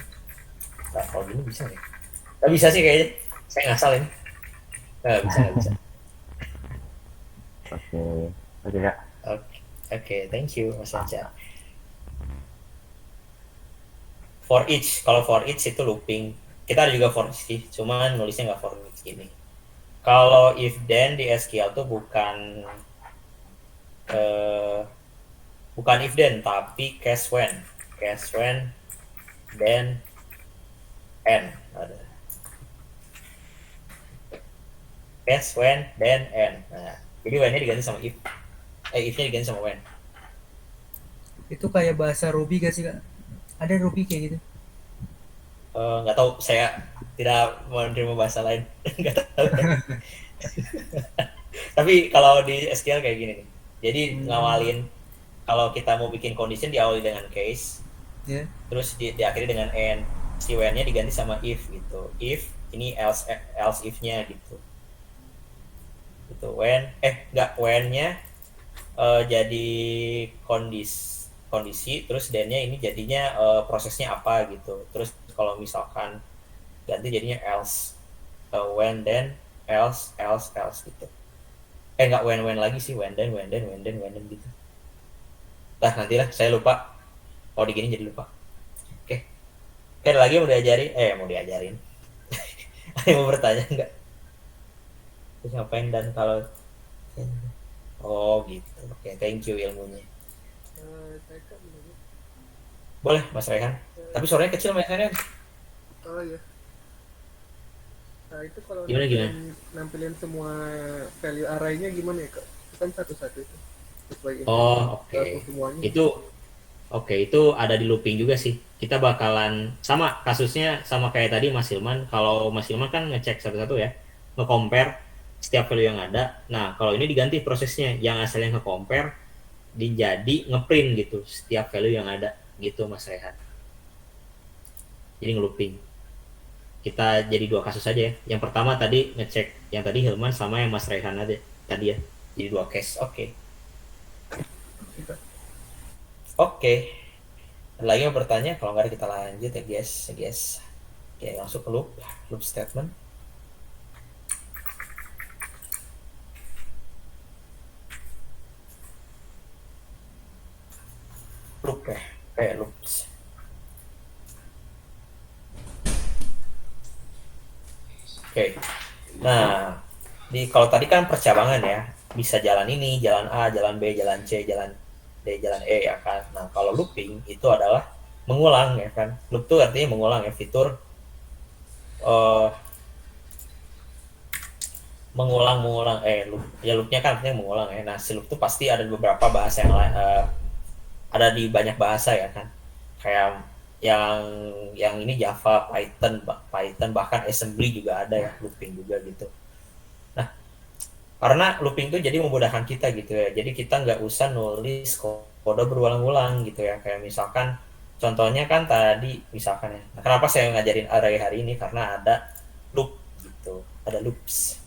Nah, kalau gini bisa ya. Nggak bisa sih kayaknya. Saya ngasal ini. Nggak bisa. Oke Kak. Oke, thank you Mas Anca. For each, kalau for each itu looping. Kita ada juga for each sih, cuman nulisnya nggak for each gini. Kalau if then di SQL tuh bukan if then tapi case when then and ada. Case when then and. Nah, jadi when-nya diganti sama if-nya diganti sama when. Itu kayak bahasa Ruby gak sih Kak? Ada Ruby kayak gitu? Nggak tahu, saya tidak menerima bahasa lain. Nggak tahu. Tapi kalau di SQL kayak gini nih. Jadi ngawalin kalau kita mau bikin condition diawali dengan case, terus diakhiri dengan and. Si when-nya diganti sama if gitu. If ini else if-nya gitu. Itu when-nya jadi kondisi, terus then-nya ini jadinya prosesnya apa gitu. Terus kalau misalkan ganti jadinya else. When then else gitu. Nggak when lagi sih, when then gitu. Nah nantilah, saya lupa. Kalau digini jadi lupa. Oke. Ada lagi mau diajarin. Ada yang mau bertanya nggak? Terus ngapain dan kalau gitu. Oke, thank you ilmunya. Boleh Mas Rehan. Tapi suaranya kecil Mas Rehan. Oh iya. Nah itu kalau Gimana? nampilin semua value array-nya gimana ya Kak? Kan satu-satu itu. Oke. Semuanya. Itu ada di looping juga sih. Kita bakalan sama kasusnya sama kayak tadi Mas Hilman. Kalau Mas Hilman kan ngecek satu-satu ya, nge-compare setiap value yang ada. Nah kalau ini diganti prosesnya, yang asalnya nge-compare dijadi nge-print gitu setiap value yang ada gitu Mas Rehan. Jadi nge-looping. Kita jadi 2 kasus aja ya. Yang pertama tadi ngecek yang tadi Hilman sama yang Mas Rehan aja tadi ya. Jadi 2 case. Oke. Ada lagi yang bertanya? Kalau nggak ada kita lanjut ya guys. Oke, langsung ke loop statement. Loop ya, kayak loops. Oke. Nah, kalau tadi kan percabangan ya, bisa jalan ini, jalan A, jalan B, jalan C, jalan D, jalan E ya kan. Nah, kalau looping itu adalah mengulang ya kan. Loop itu artinya mengulang ya, fitur mengulang loopnya kan artinya mengulang ya. Nah, si loop itu pasti ada beberapa bahasa yang lain, ada di banyak bahasa ya kan. Kayak yang ini Java, Python bahkan assembly juga ada ya, looping juga gitu. Nah, karena looping itu jadi memudahkan kita gitu ya. Jadi kita nggak usah nulis kode berulang-ulang gitu ya. Kayak misalkan contohnya kan tadi misalkan ya. Nah, kenapa saya ngajarin array hari ini? Karena ada loop gitu, ada loops.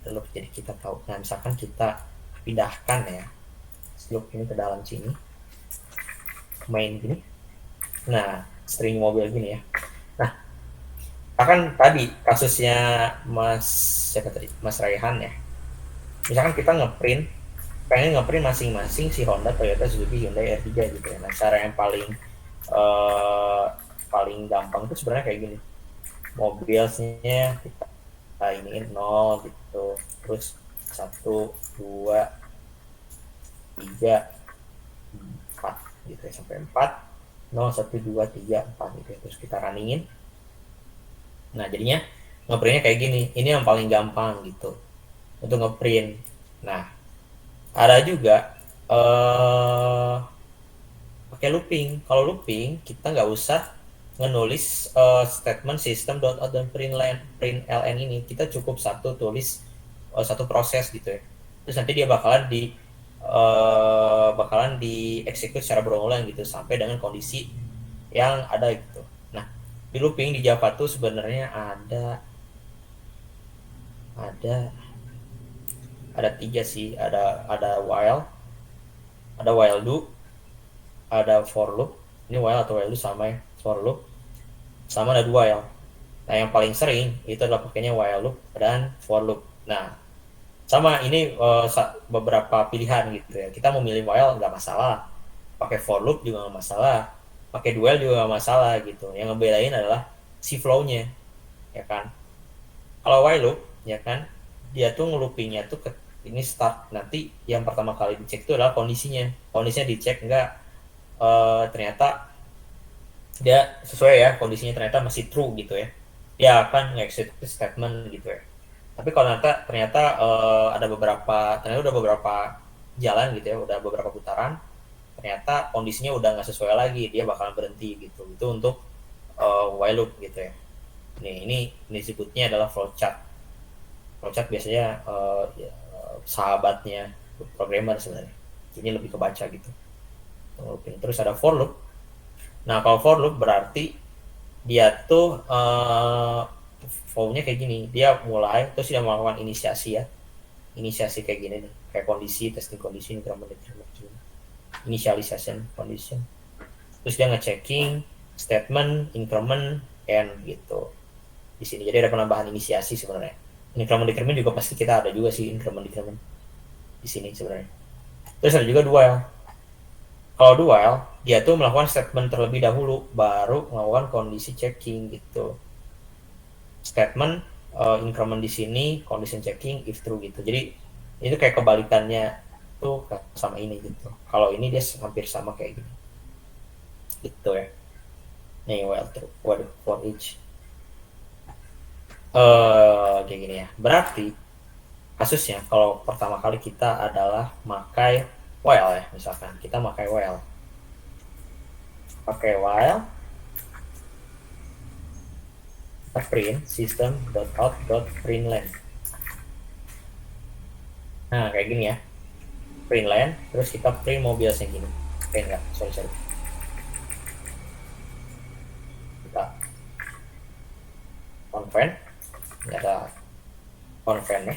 Ada loop, jadi kita tahu. Nah, misalkan kita pindahkan ya loop ini ke dalam sini, main gini. Nah, string mobil gini ya. Nah, akan tadi kasusnya Mas Raihan ya. Misalkan kita pengen ngeprint masing-masing si Honda, Toyota, Suzuki, Hyundai, R3 gitu ya. Nah, cara yang paling gampang itu sebenarnya kayak gini. Mobilnya kita iniin 0 gitu. Terus 1, 2, 3, 4 gitu ya, sampai 4. 0, 1, 2, 3, 4 gitu ya. Terus kita runningin. Nah jadinya ngeprintnya kayak gini. Ini yang paling gampang gitu untuk ngeprint. Nah ada juga pakai looping. Kalau looping kita nggak usah ngenulis statement system.out dan println ini. Kita cukup tulis satu proses gitu ya. Terus nanti dia bakalan dieksekut secara berulang gitu sampai dengan kondisi yang ada gitu. Nah, di looping di Java tuh sebenarnya ada 3 sih. Ada while do, ada for loop. Ini while atau while do sama ya, for loop. Sama ada while. Nah, yang paling sering itu adalah pakainya while loop dan for loop. Nah, sama ini beberapa pilihan gitu ya. Kita mau milih while nggak masalah, pakai for loop juga nggak masalah, pakai do while juga nggak masalah gitu. Yang ngebedain adalah si flow-nya ya kan. Kalau while loop ya kan, dia tuh ngeloopingnya tuh ini start, nanti yang pertama kali dicek itu adalah kondisinya dicek nggak ternyata dia sesuai ya, kondisinya ternyata masih true gitu ya, dia akan nge-execute statement gitu ya. Tapi kalau ternyata udah beberapa jalan gitu ya, udah beberapa putaran, ternyata kondisinya udah nggak sesuai lagi, dia bakalan berhenti gitu. Itu untuk while loop gitu ya. Ini disebutnya adalah flowchart. Flowchart biasanya sahabatnya programmer sebenarnya. Ini lebih kebaca gitu. Terus ada for loop. Nah kalau for loop berarti dia tuh flow-nya kayak gini, dia mulai terus dia melakukan inisiasi kayak gini nih, kayak kondisi, testing kondisi, initialization condition. Terus dia ngechecking statement, increment, and gitu di sini. Jadi ada penambahan inisiasi sebenarnya. Increment decrement juga pasti kita ada juga sih increment decrement di sini sebenarnya. Terus ada juga do while. Kalau do while dia tuh melakukan statement terlebih dahulu baru melakukan kondisi checking gitu. Statement increment di sini, condition checking if true gitu. Jadi itu kayak kebalikannya tuh sama ini gitu. Kalau ini dia hampir sama kayak gini. Gitu ya. Nih while true, for each. Kayak gini ya. Berarti kasusnya kalau pertama kali kita adalah makai while ya, misalkan kita makai while. Pakai while print system.out.println. Nah, kayak gini ya. Println, terus kita print mobil yang gini. Enggak, sorry. Kita convent. Ini ada convent ya.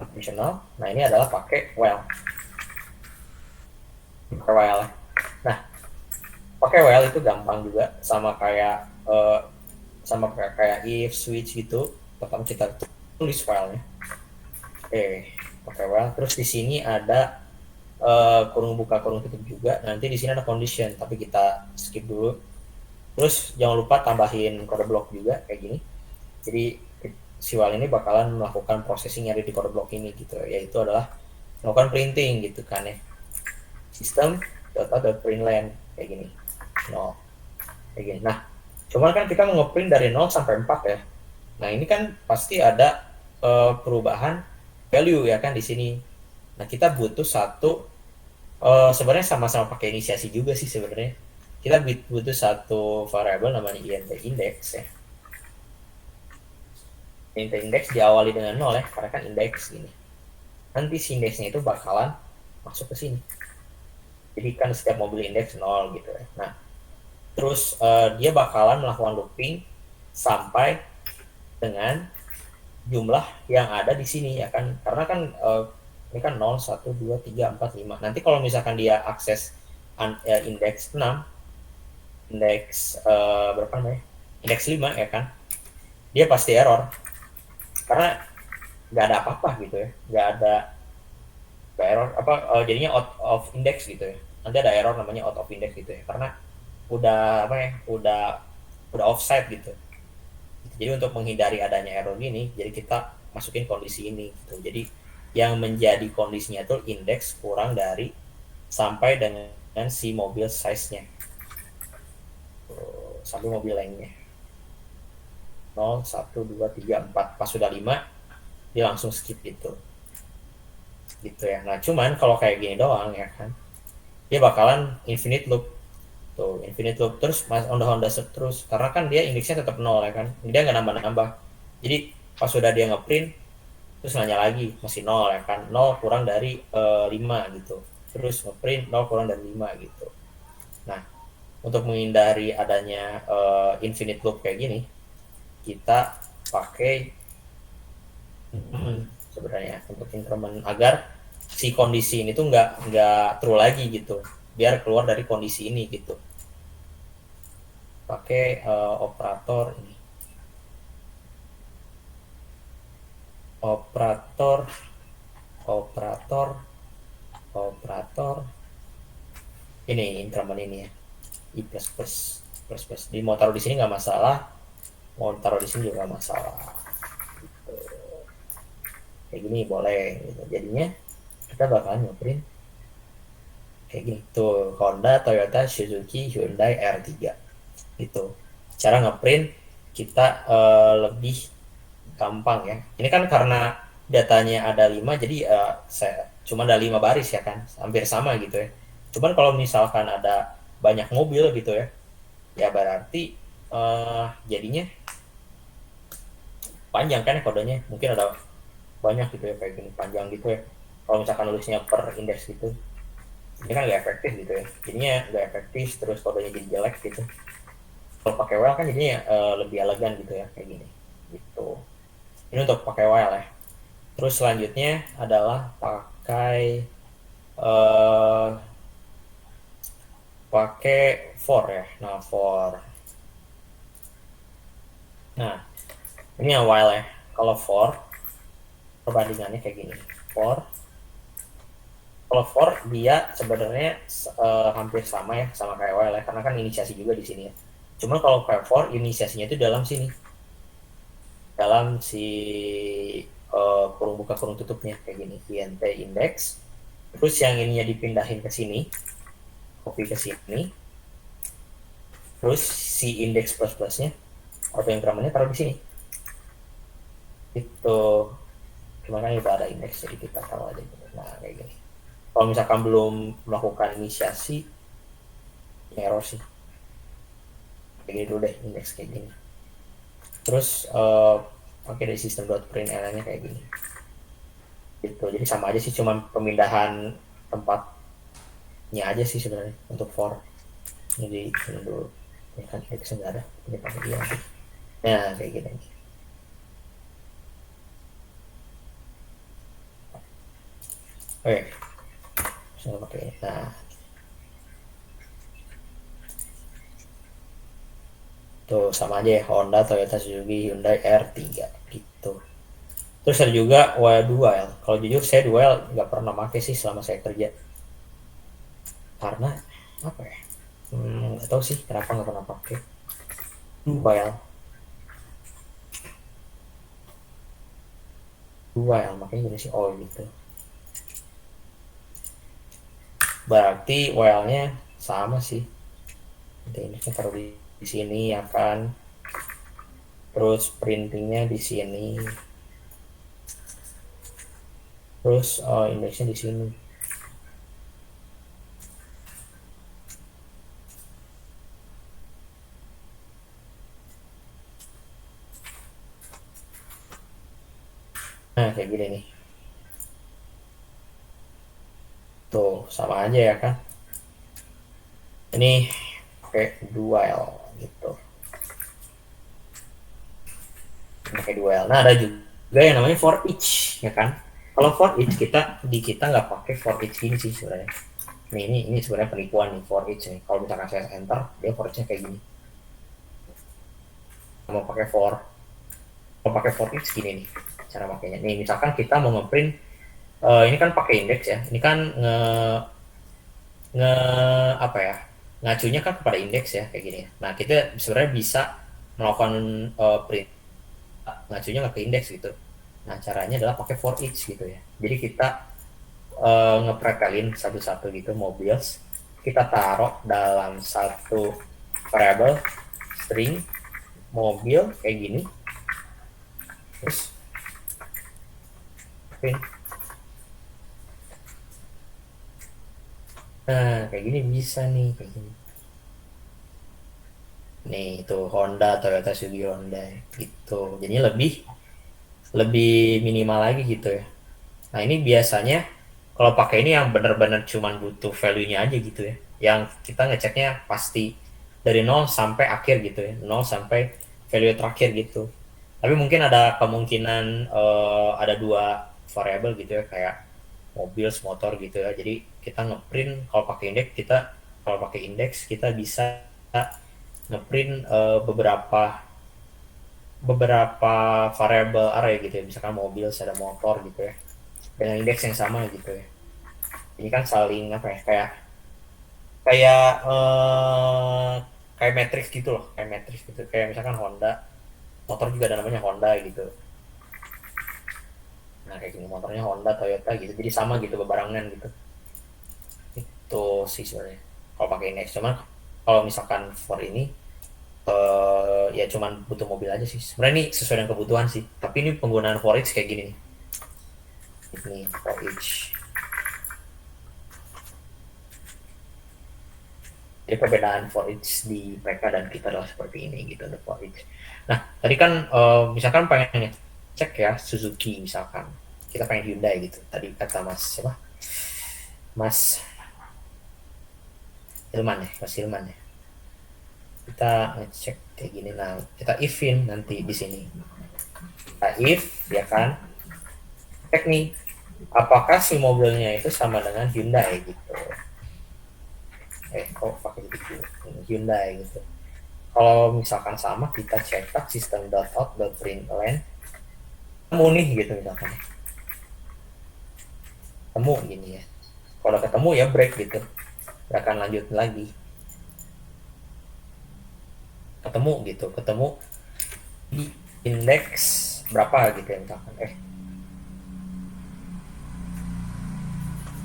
Functional. Nah, ini adalah pakai while. Pakai while. Nah, pakai while itu gampang juga sama kayak if switch gitu. Pertama kita tulis while-nya. Pakai while. Terus di sini ada kurung buka kurung tutup juga. Nanti di sini ada condition, tapi kita skip dulu. Terus jangan lupa tambahin kode blok juga kayak gini. Jadi si while ini bakalan melakukan processing yang ada di kode blok ini gitu, yaitu adalah melakukan printing gitu kan ya. System data.println kayak gini. Kayak gini. Nah, cuman kan kita mau ngeprint dari 0 sampai 4 ya. Nah, ini kan pasti ada perubahan value ya kan di sini. Nah, kita butuh satu sebenarnya sama-sama pakai inisiasi juga sih sebenarnya. Kita butuh satu variabel namanya int index ya. Int index diawali dengan 0 ya, karena kan index gini. Nanti si indeksnya itu bakalan masuk ke sini. Jadi kan setiap mobil indeks 0 gitu ya. Nah, terus dia bakalan melakukan looping sampai dengan jumlah yang ada di sini ya kan. Karena kan ini kan 0, 1, 2, 3, 4, 5. Nanti kalau misalkan dia akses indeks 6, indeks berapa namanya? Indeks 5 ya kan. Dia pasti error. Karena nggak ada apa-apa gitu ya. Nggak ada error jadinya out of index gitu ya. Nanti ada error namanya out of index gitu ya. Karena udah offside gitu. Jadi untuk menghindari adanya error gini, jadi kita masukin kondisi ini gitu. Jadi yang menjadi kondisinya itu indeks kurang dari sampai dengan si mobil size-nya. Sampai mobil lengthnya 0, 1, 2, 3, 4. Pas sudah 5 dia langsung skip gitu ya. Nah, cuman kalau kayak gini doang ya kan, dia bakalan infinite loop tuh, infinite loop terus Honda terus, karena kan dia indeksnya tetap 0 ya kan, dia nggak nambah. Jadi pas sudah dia ngeprint terus nanya lagi masih 0 ya kan, 0 kurang dari 5 gitu, terus ngeprint 0 kurang dari 5 gitu. Nah, untuk menghindari adanya infinite loop kayak gini, kita pakai sebenarnya untuk increment agar si kondisi ini tuh nggak true lagi gitu, biar keluar dari kondisi ini gitu. Pakai operator ini, operator ini increment ini ya, i plus. Di mau taruh di sini nggak masalah, mau taruh di sini juga nggak masalah gitu. Kayak gini boleh gitu. Jadinya kita bakalan ngeprint kayak gini tuh, Honda, Toyota, Suzuki, Hyundai, R3 gitu. Cara ngeprint kita lebih gampang ya. Ini kan karena datanya ada 5, jadi cuma ada 5 baris ya kan, hampir sama gitu ya. Cuman kalau misalkan ada banyak mobil gitu ya berarti jadinya panjang kan kodenya, mungkin ada banyak gitu ya, kayak gini panjang gitu ya. Kalau misalkan nulisnya per indeks gitu, ini kan nggak efektif gitu ya, jadinya nggak efektif, terus kodenya jadi jelek gitu. Kalau pakai while kan jadinya lebih elegan gitu ya, kayak gini gitu. Ini untuk pakai while ya. Terus selanjutnya adalah pakai eh pakai for ya. Nah, for. Nah, ini yang while ya. Kalau for perbandingannya kayak gini. Kalau for dia sebenarnya hampir sama ya, sama kayak while ya, karena kan inisiasi juga di sini ya. Cuma kalau kayak for inisiasinya itu dalam sini. Dalam si kurung buka kurung tutupnya kayak gini, int index. Terus yang ininya dipindahin ke sini. Copy ke sini. Terus si index plus plusnya atau yang grammarnya taruh di sini. Itu gimana ya, udah ada indeks jadi kita taruh aja gitu. Nah kayak gini. Kalau misalkan belum melakukan inisiasi, error sih. Kayak gini dulu deh, indeks kayak gini. Terus pakai dari system.println nya kayak gini. Gitu. Jadi sama aja sih, cuma pemindahan tempatnya aja sih sebenarnya untuk for. Jadi ini dulu. Ini kan X nggak ada. Ini pakai dia. Nah kayak gini. Oke. Saya pakai ini. Nah. Tuh sama aja ya, Honda, Toyota, Suzuki, Hyundai R3 gitu. Terus ada juga dual. Kalau jujur saya dual nggak pernah pakai sih selama saya kerja. Karena apa ya? Nggak tahu sih kenapa nggak pernah pakai dual makanya gini sih, oh gitu. Berarti while-nya sama sih. Ini taruh di sini ya kan. Terus printingnya di sini. Terus indeksnya di sini. Nah kayak gini nih. Tuh sama aja ya kan. Ini pakai dual gitu. Pakai dual. Nah ada juga yang namanya for each ya kan. Kalau for each kita nggak pakai for each gini sih sebenarnya. Ini sebenarnya penipuan nih for each nih. Kalau misalkan saya enter, dia for each-nya kayak gini. Mau pakai for each gini nih cara pakainya. Nih misalkan kita mau ngeprint ini kan pakai indeks ya. Ini kan apa ya? Ngacunya kan kepada indeks ya kayak gini ya. Nah, kita sebenarnya bisa melakukan print ngacunya nggak ke indeks gitu. Nah, caranya adalah pakai for each gitu ya. Jadi kita ngepretelin satu-satu gitu mobiles. Kita taruh dalam satu variable string mobil kayak gini. Terus print. Nah, kayak gini bisa nih, kayak gini. Nih, itu Honda, Toyota, Suzuki, Honda gitu. Jadinya lebih minimal lagi gitu ya. Nah, ini biasanya kalau pakai ini yang benar-benar cuman butuh value-nya aja gitu ya. Yang kita ngeceknya pasti dari 0 sampai akhir gitu ya. 0 sampai value terakhir gitu. Tapi mungkin ada kemungkinan ada dua variabel gitu ya, kayak mobil, motor gitu ya. Jadi kita ngeprint kalau pakai indeks kita bisa ngeprint beberapa variabel array gitu ya. Misalkan mobil, ada motor gitu ya. Dengan indeks yang sama gitu ya. Ini kan saling apa ya, kayak matrix gitu loh, kayak misalkan Honda, motor juga ada namanya Honda gitu. Nah kayak gini motornya Honda, Toyota gitu, jadi sama gitu bebarengan gitu. Itu sih sebenarnya kalau pakai indeks. Cuman kalau misalkan for ini ya cuman butuh mobil aja sih sebenarnya. Ini sesuai dengan kebutuhan sih, tapi ini penggunaan for each kayak gini nih. Ini for each. Jadi perbedaan for each di mereka dan kita adalah seperti ini gitu, the for each. Nah tadi kan misalkan pengen cek ya Suzuki, misalkan kita pengen Hyundai gitu. Tadi kata Mas Hilman ya. Kita ngecek kayak gini. Nah kita ifin nanti di sini. Kita if ya kan, cek nih apakah si mobilnya itu sama dengan Hyundai gitu. Kok pakai gitu Hyundai gitu. Kalau misalkan sama, kita cetak system.out.println, temu nih gitu misalkan, temu gini ya. Kalau ketemu ya break gitu, gak akan lanjut lagi. Ketemu gitu, ketemu di indeks berapa gitu ya misalkan.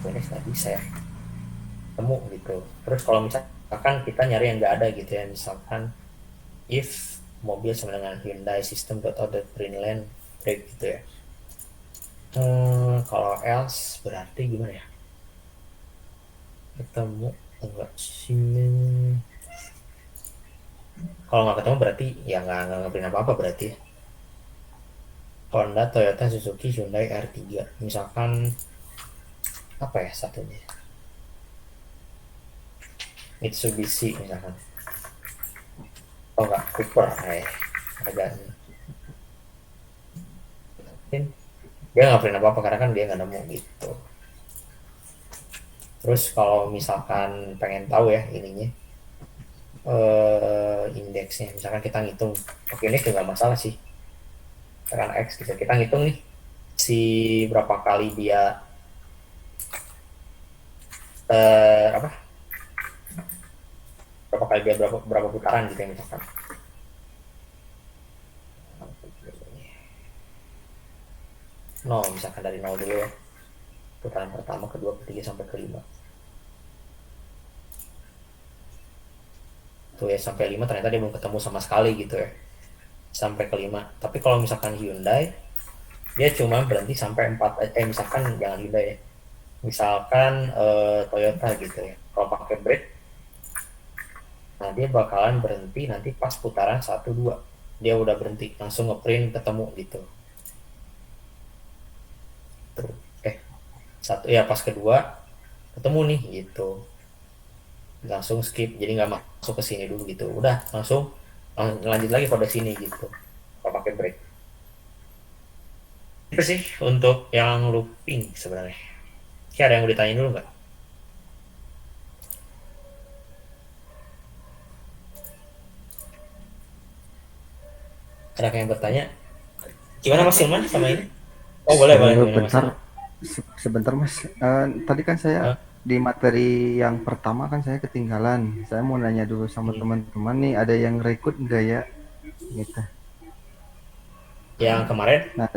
Indeks nggak bisa ya, temu gitu. Terus kalau misalkan kita nyari yang nggak ada gitu ya, misalkan if mobil sama dengan Hyundai system.out.println break gitu ya. Kalau else berarti gimana ya? Ketemu enggak sih? Kalau nggak ketemu berarti ya nggak ngeprint apa-apa berarti ya. Honda, Toyota, Suzuki, Hyundai, R3 misalkan apa ya satunya, Mitsubishi misalkan, enggak Cooper agak mungkin dia nggak print apa-apa karena kan dia nggak nemu gitu. Terus kalau misalkan pengen tahu ya ininya, indeksnya misalkan kita ngitung, oke ini nggak masalah sih, misalkan X gitu kita ngitung nih si berapa kali dia berapa kali dia berapa putaran gitu ya misalkan. Misalkan dari 0 dulu ya, putaran pertama, kedua, ketiga sampai kelima. Tuh ya sampai 5 ternyata dia belum ketemu sama sekali gitu ya, sampai kelima. Tapi kalau misalkan Hyundai dia cuma berhenti sampai 4, misalkan jangan Hyundai ya, misalkan Toyota gitu ya, kalau pakai brake nah dia bakalan berhenti nanti pas putaran 1-2 dia udah berhenti, langsung ngeprint ketemu gitu. Tuh satu ya pas kedua ketemu nih gitu, langsung skip, jadi nggak masuk ke sini dulu gitu, udah langsung lanjut lagi pada sini gitu kalau pakai brake. Itu sih untuk yang looping sebenarnya. Ada yang mau ditanyain dulu nggak? Ada yang bertanya? Gimana Mas Hilman sama ini? Oh boleh. Bentar, sebentar Mas. Tadi kan saya di materi yang pertama kan saya ketinggalan. Saya mau nanya dulu sama teman-teman nih, ada yang rekrut enggak ya? Gitu. Yang kemarin? Nah,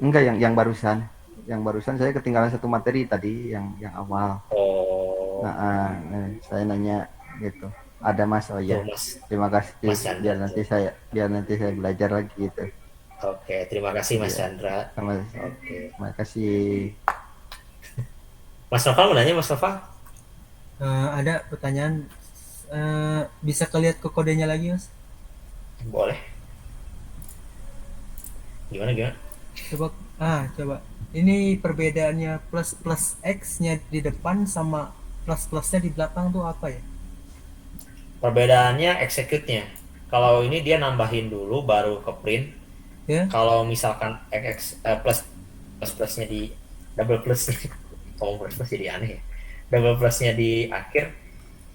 enggak yang barusan. Yang barusan saya ketinggalan satu materi tadi yang awal. Nah, saya nanya gitu. Ada Mas, oh ya. Terima kasih. Biar nanti saya belajar lagi gitu. Oke, terima kasih Mas Chandra. Terima kasih. Mas Nova mau nanya, Mas Nova? Ada pertanyaan, bisa kelihat ke kodenya lagi Mas? Boleh. Gimana? Coba. Ini perbedaannya plus X-nya di depan sama plus-plusnya di belakang tuh apa ya? Perbedaannya execute-nya. Kalau ini dia nambahin dulu baru ke print. Yeah. Kalau misalkan plus-plusnya di double plusnya, plus jadi aneh ya. Double plusnya di akhir,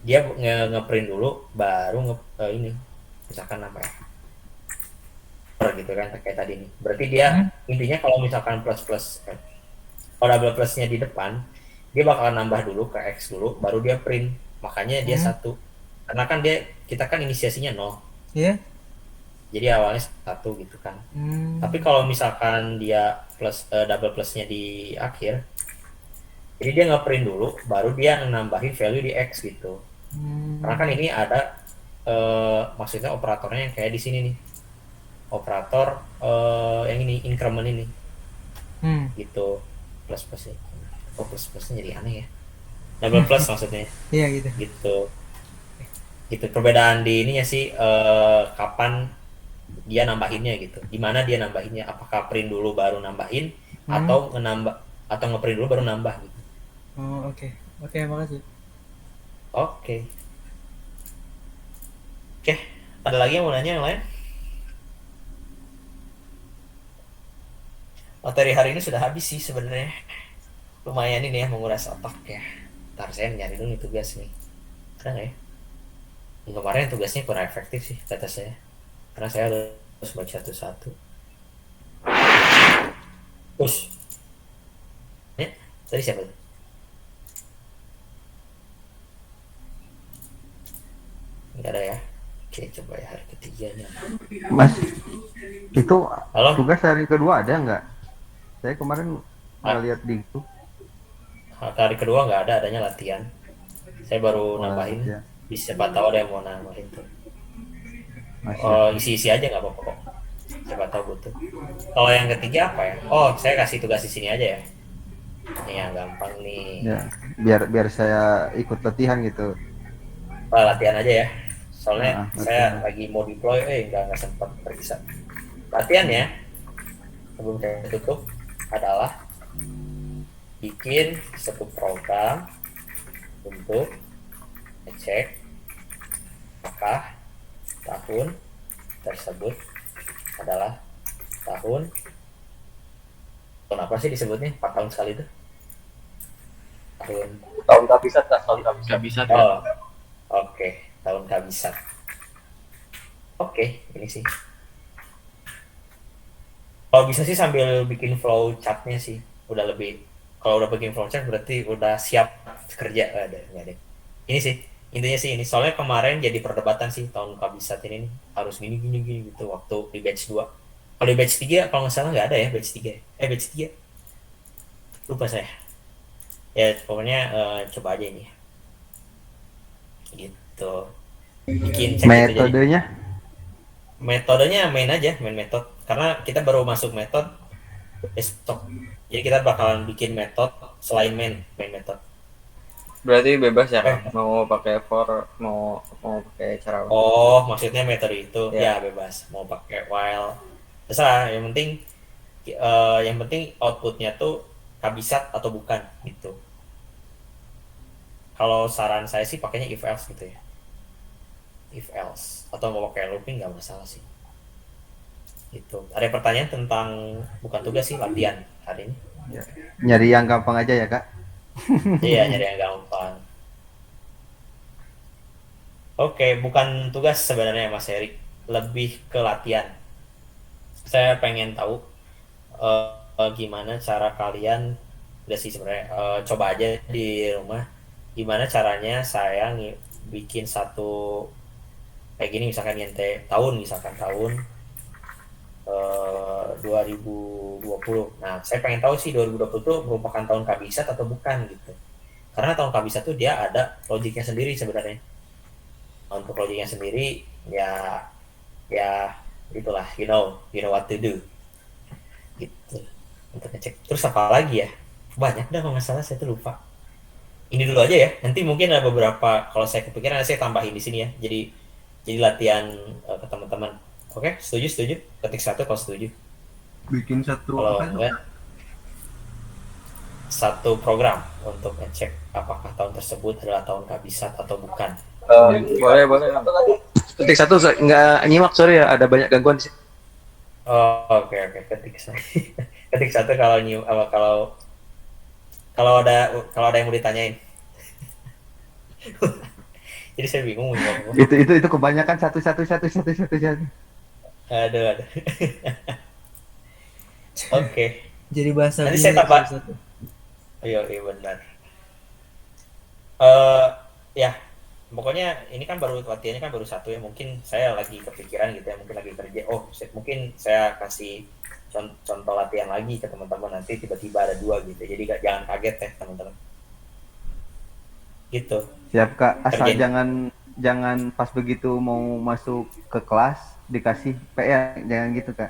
dia nge-print dulu baru ini. Misalkan apa ya? Gitu kan kayak tadi nih. Berarti dia intinya kalau misalkan kalau double plusnya di depan, dia bakalan nambah dulu ke X dulu baru dia print. Makanya dia 1. Karena kan kita kan inisiasinya 0. Iya. Jadi awalnya 1 gitu kan. Tapi kalau misalkan dia double plusnya di akhir, jadi dia nge-print dulu baru dia nambahin value di X gitu. Karena kan ini ada maksudnya operatornya yang kayak di sini nih. Operator yang ini increment ini. Gitu. Plus-plusnya. Plus-plusnya jadi aneh ya. Double plus maksudnya. Iya gitu. Gitu. Perbedaan di ininya sih kapan dia nambahinnya gitu. Di mana dia nambahinnya? Apakah print dulu baru nambahin atau nge-print dulu baru nambah gitu. Oh, oke. Oke, makasih. Oke. Ada lagi yang mau nanya yang lain? materi hari ini sudah habis sih sebenarnya. Lumayan ini ya menguras otak ya. Ntar saya nyari dulu nih tugas nih. Ada nggak ya? Kemarin tugasnya kurang efektif sih kata saya. Karena saya harus baca satu-satu. Push. Ya, tadi siapa tuh? Nggak ada ya. Oke, coba ya hari ketiganya. Mas, itu Halo? tugas hari kedua ada nggak? Saya kemarin lihat di itu. Hari kedua nggak ada, adanya latihan. Saya baru nambahin. Ya. Siapa tahu ada yang mau nambahin tuh. Isi-isi aja nggak apa-apa kok. Siapa tahu butuh. Kalau yang ketiga apa ya? Oh, saya kasih tugas di sini aja ya. Ini yang gampang nih. Ya, biar saya ikut latihan gitu. Latihan aja ya. Soalnya saya lagi mau deploy, nggak sempat periksa. Latihan ya. Sebelum saya tutup adalah bikin satu program untuk ngecek apakah tahun tersebut adalah tahun apa sih disebutnya 4 tahun sekali itu tahun kabisat oke, tahun kabisat. Oke, ini sih kalau bisa sih sambil bikin flow chartnya sih udah lebih. Kalau udah bikin flow chart berarti udah siap kerja. Nggak ada. Ini sih intinya sih ini. Soalnya kemarin jadi perdebatan sih tahun kabisat ini nih, harus gini gitu waktu di batch 2. Kalau di batch 3 kalau nggak salah nggak ada ya batch 3. Batch 3. Lupa saya. Ya pokoknya coba aja ini. Gitu. Bikin cek metodenya? Metodenya main aja, main metode. Karena kita baru masuk metode besok. Jadi kita bakalan bikin metode selain main metode. Berarti bebas ya, mau pakai mau pakai cara apa? Oh, maksudnya metode itu ya bebas. Mau pakai while, terserah. Yang penting outputnya tuh kabisat atau bukan gitu. Kalau saran saya sih pakainya if else gitu ya. If else atau mau pakai looping nggak masalah sih. Itu. Ada pertanyaan tentang bukan tugas sih, latihan hari ini. Ya. Nyari yang gampang aja ya, Kak. Iya, nyari yang gampang. Oke, bukan tugas sebenarnya Mas Erik, lebih ke latihan. Saya pengen tahu gimana cara kalian, udah sih sebenarnya coba aja di rumah gimana caranya saya bikin satu kayak gini, misalkan tahun 2020. Nah, saya pengen tahu sih 2020 itu merupakan tahun kabisat atau bukan gitu. Karena tahun kabisat tuh dia ada logiknya sendiri sebenarnya. Untuk logiknya sendiri ya itulah you know what to do. Gitu. Untuk ngecek. Terus apa lagi ya? Banyak dah kalau nggak salah, saya tuh lupa. Ini dulu aja ya. Nanti mungkin ada beberapa kalau saya kepikiran saya tambahin di sini ya. Jadi latihan ke teman-teman. Oke, setuju. Ketik 1 kalau setuju. Bikin satu kalau enggak, satu program untuk ngecek apakah tahun tersebut adalah tahun kabisat atau bukan. Boleh. Ketik 1 nggak nyimak, sorry ya, ada banyak gangguan sih. Oke, ketik 1. Ketik 1 kalau ada yang mau ditanyain. Jadi saya bingung mau ngomong. Itu kebanyakan satu. Aduh. Oke. Jadi bahasa nanti saya tambah. Iya benar. Ya, pokoknya ini kan baru latihannya kan baru 1 ya. Mungkin saya lagi kepikiran gitu ya, mungkin lagi kerja. Mungkin saya kasih contoh latihan lagi ke teman-teman, nanti tiba-tiba ada 2 gitu. Jadi jangan kaget ya teman-teman. Gitu. Siap Kak, asal jangan pas begitu mau masuk ke kelas dikasih PR, jangan gitu Kak.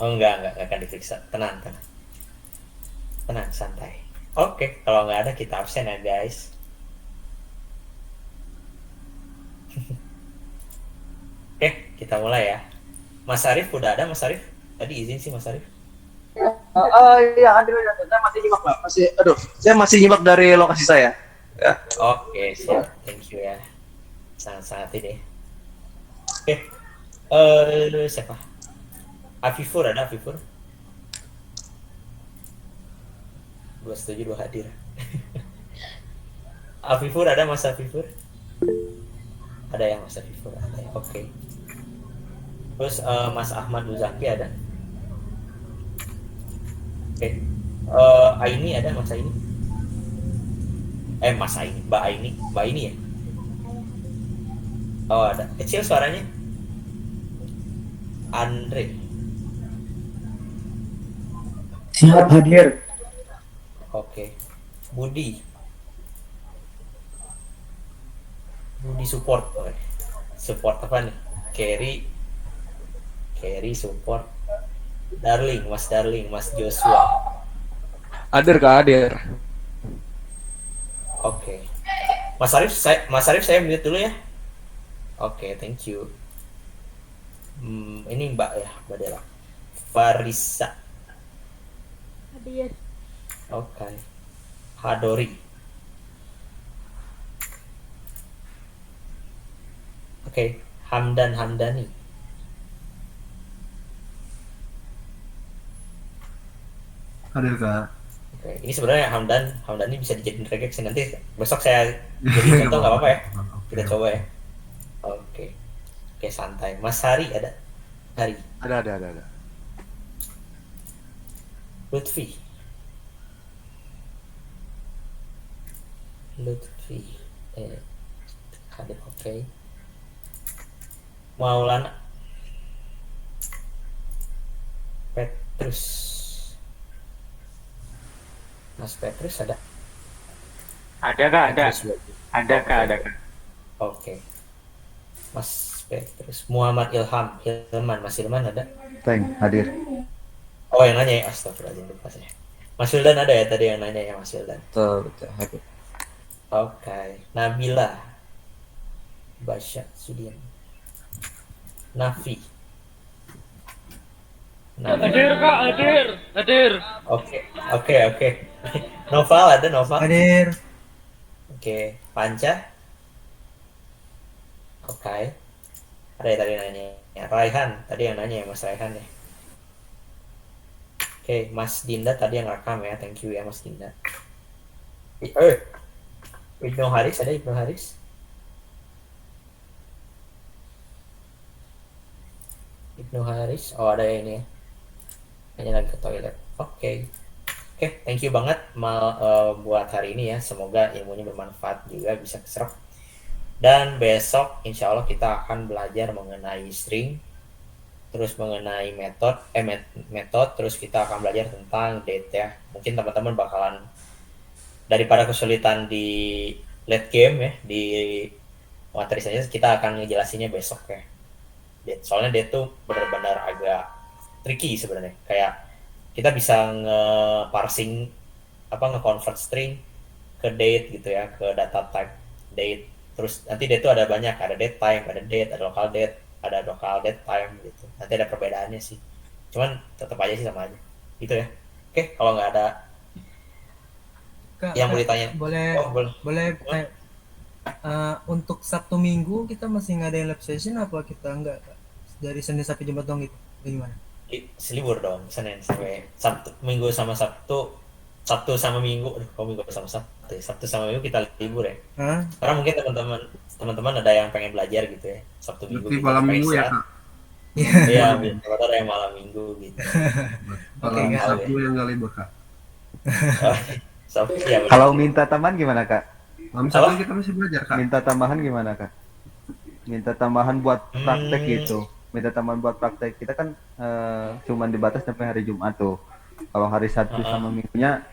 Oh enggak akan diperiksa. Tenang, santai. Oke, kalau nggak ada kita absen ya guys. Oke, kita mulai ya. Mas Arif udah ada, Mas Arif? Tadi izin sih Mas Arif. Iya, ada. Saya masih nyimak, Pak. Saya masih nyimak dari lokasi saya. Ya. Oke, siap. Thank you ya. Sangat ini. Oke. Siapa? Afifur ada Afifur? Dua setuju, dua hadir. Afifur ada Mas Afifur? Ada ya Mas Afifur? Ada ya. Oke. Terus Mas Ahmad Uzaki ada? Oke. Aini ada Mas Aini? Mas Aini, Mbak Aini ya? Oh ada. Kecil suaranya. Andre. Siap hadir. Oke. Budi support. Oke. Support apa nih? Carry support. Darling, Mas Joshua. Hadir Kak, hadir. Oke. Mas Arif saya mute dulu ya. Oke, thank you. Ini Mbak Dela. Farisa. Hadir. Oke. Hadori. Oke. Hamdani. Hadir Kak. Oke. Ini sebenarnya Hamdani bisa dijadiin regex nanti besok saya jadi contoh nggak apa-apa ya. Kita coba ya. Oke. Oke, santai. Mas Hari ada? Hari. Ada. Lutfi. Hadir, oke. Maulana. Petrus. Mas Petrus ada? Ada Kak, ada. Petrus, Ada Kak, ada Kak. Oke. Mas Petrus. Muhammad Hilman. Mas Hilman ada? Teng, hadir. Oh, yang nanya ya? Astagfirullahaladzim, lupa saya. Mas Wildan ada ya tadi yang nanya ya, Mas Wildan? Betul, hadir. Oke. Nabila. Basya Sudian. Nafi. Hadir Kak, hadir. Oke. Noval ada, Noval? Hadir. Oke. Panca? Oke. Ada ya tadi nanya ya. Raihan, tadi yang nanya ya Mas Raihan ya. Oke, Mas Dinda tadi yang rekam ya. Thank you ya Mas Dinda. Ibnu Haris ada Ibnu Haris? Ibnu Haris. Oh, ada ini ya. Hanya lagi ke toilet. Oke, thank you banget buat hari ini ya. Semoga ilmunya bermanfaat juga, bisa keserap. Dan besok insya Allah kita akan belajar mengenai string, terus mengenai metode, terus kita akan belajar tentang date ya. Mungkin teman-teman bakalan daripada kesulitan di late game ya, di materi saja kita akan ngejelasinnya besok ya. Date. Soalnya date tuh benar-benar agak tricky sebenarnya. Kayak kita bisa nge-parsing nge-convert string ke date gitu ya, ke data type date. Terus nanti date itu ada banyak, ada date time, ada date, ada local date time gitu. Nanti ada perbedaannya sih. Cuman tetap aja sih sama aja. Gitu ya. Oke, kalau nggak ada Kak, yang mau ditanya. Boleh. Untuk Sabtu Minggu kita masih ngadain lab session apa kita enggak, Kak? Dari Senin sampai Jumat dong gitu. Gimana? Selibur dong, Senin sampai Sabtu, Minggu sama Sabtu sama Minggu, Minggu sama Sabtu, Sabtu sama Minggu kita libur ya. Karena mungkin teman-teman ada yang pengen belajar gitu ya, Sabtu Minggu. Berarti malam Minggu ya Kak? Iya, ada yang malam Minggu gitu. Malam Sabtu yang nggak libur Kak. Sabtu ya. Kalau minta tambahan gimana Kak? Malam Sabtu kita masih belajar Kak. Minta tambahan gimana Kak? Minta tambahan buat praktek gitu. Minta tambahan buat praktek. Kita kan cuman dibatas sampai hari Jumat tuh. Kalau hari Sabtu sama Minggunya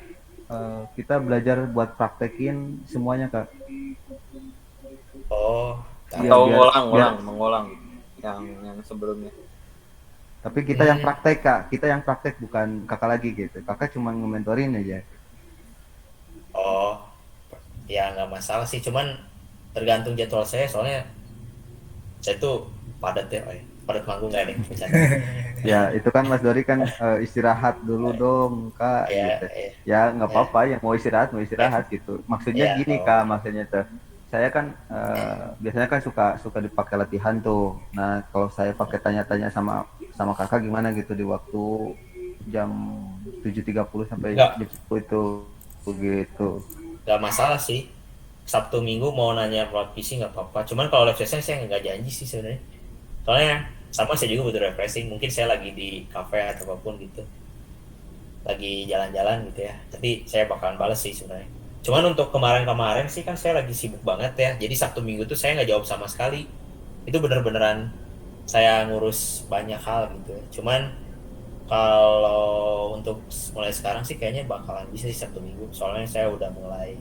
kita belajar buat praktekin semuanya Kak. Oh, atau mengulang yang sebelumnya. Tapi kita yang praktek Kak, kita yang praktek bukan kakak lagi gitu. Kakak cuma nge-mentorin aja. Oh, ya nggak masalah sih, cuman tergantung jadwal saya, soalnya saya tuh padat ya, padat manggung nggak nih misalnya. Ya itu kan Mas Dori kan istirahat dulu dong Kak. Gitu. Ya nggak apa-apa, yang mau istirahat gitu. Maksudnya gini Kak, maksudnya tuh saya kan biasanya kan suka dipakai latihan tuh. Nah kalau saya pakai tanya-tanya sama kakak gimana gitu di waktu jam 7.30 sampai jam 10 itu. begitu. Gak masalah sih. Sabtu Minggu mau nanya buat PC nggak apa-apa. Cuman kalau live session saya nggak janji sih sebenarnya. Soalnya sama saya juga butuh refreshing. Mungkin saya lagi di cafe atau apapun gitu, lagi jalan-jalan gitu ya. Jadi saya bakalan balas sih sebenarnya. Cuman untuk kemarin-kemarin sih kan saya lagi sibuk banget ya. Jadi Sabtu Minggu tuh saya nggak jawab sama sekali. Itu bener-beneran saya ngurus banyak hal gitu ya. Cuman kalau untuk mulai sekarang sih kayaknya bakalan bisa sih Sabtu Minggu. Soalnya saya udah mulai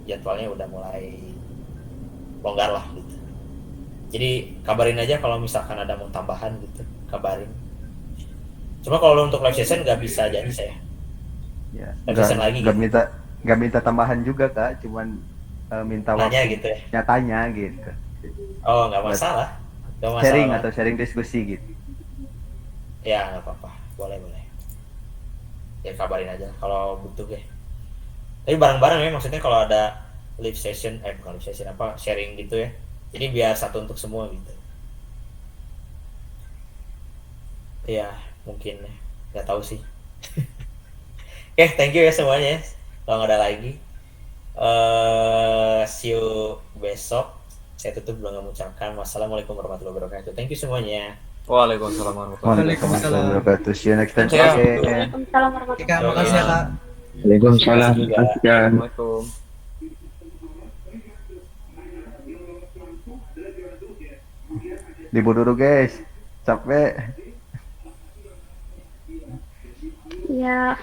jadwalnya udah mulai longgar lah gitu. Jadi kabarin aja kalau misalkan ada mau tambahan gitu, kabarin. Cuma kalau untuk live session nggak bisa jadi saya. Ya, Live session lagi nggak gitu. minta tambahan juga Kak, cuman minta Nanya waktu gitu ya. nyatanya gitu. Oh nggak masalah. Nggak masalah Sharing banget. atau sharing diskusi gitu. Ya nggak apa-apa, boleh. Ya kabarin aja kalau butuh ya. Tapi bareng-bareng ya, maksudnya kalau ada live session, bukan live session apa, sharing gitu ya. Jadi biar satu untuk semua gitu. Ya mungkin nggak tahu sih. Oke, thank you ya semuanya. Kalau nggak ada lagi, see you besok. Saya tutup dengan mengucapkan wassalamualaikum warahmatullahi wabarakatuh. Thank you semuanya. Waalaikumsalam warahmatullahi wabarakatuh. See you next time. Waalaikumsalam warahmatullahi Kak, makasih ya Kak. Waalaikumsalam. Assalamualaikum. Libur dulu guys, capek. Ya.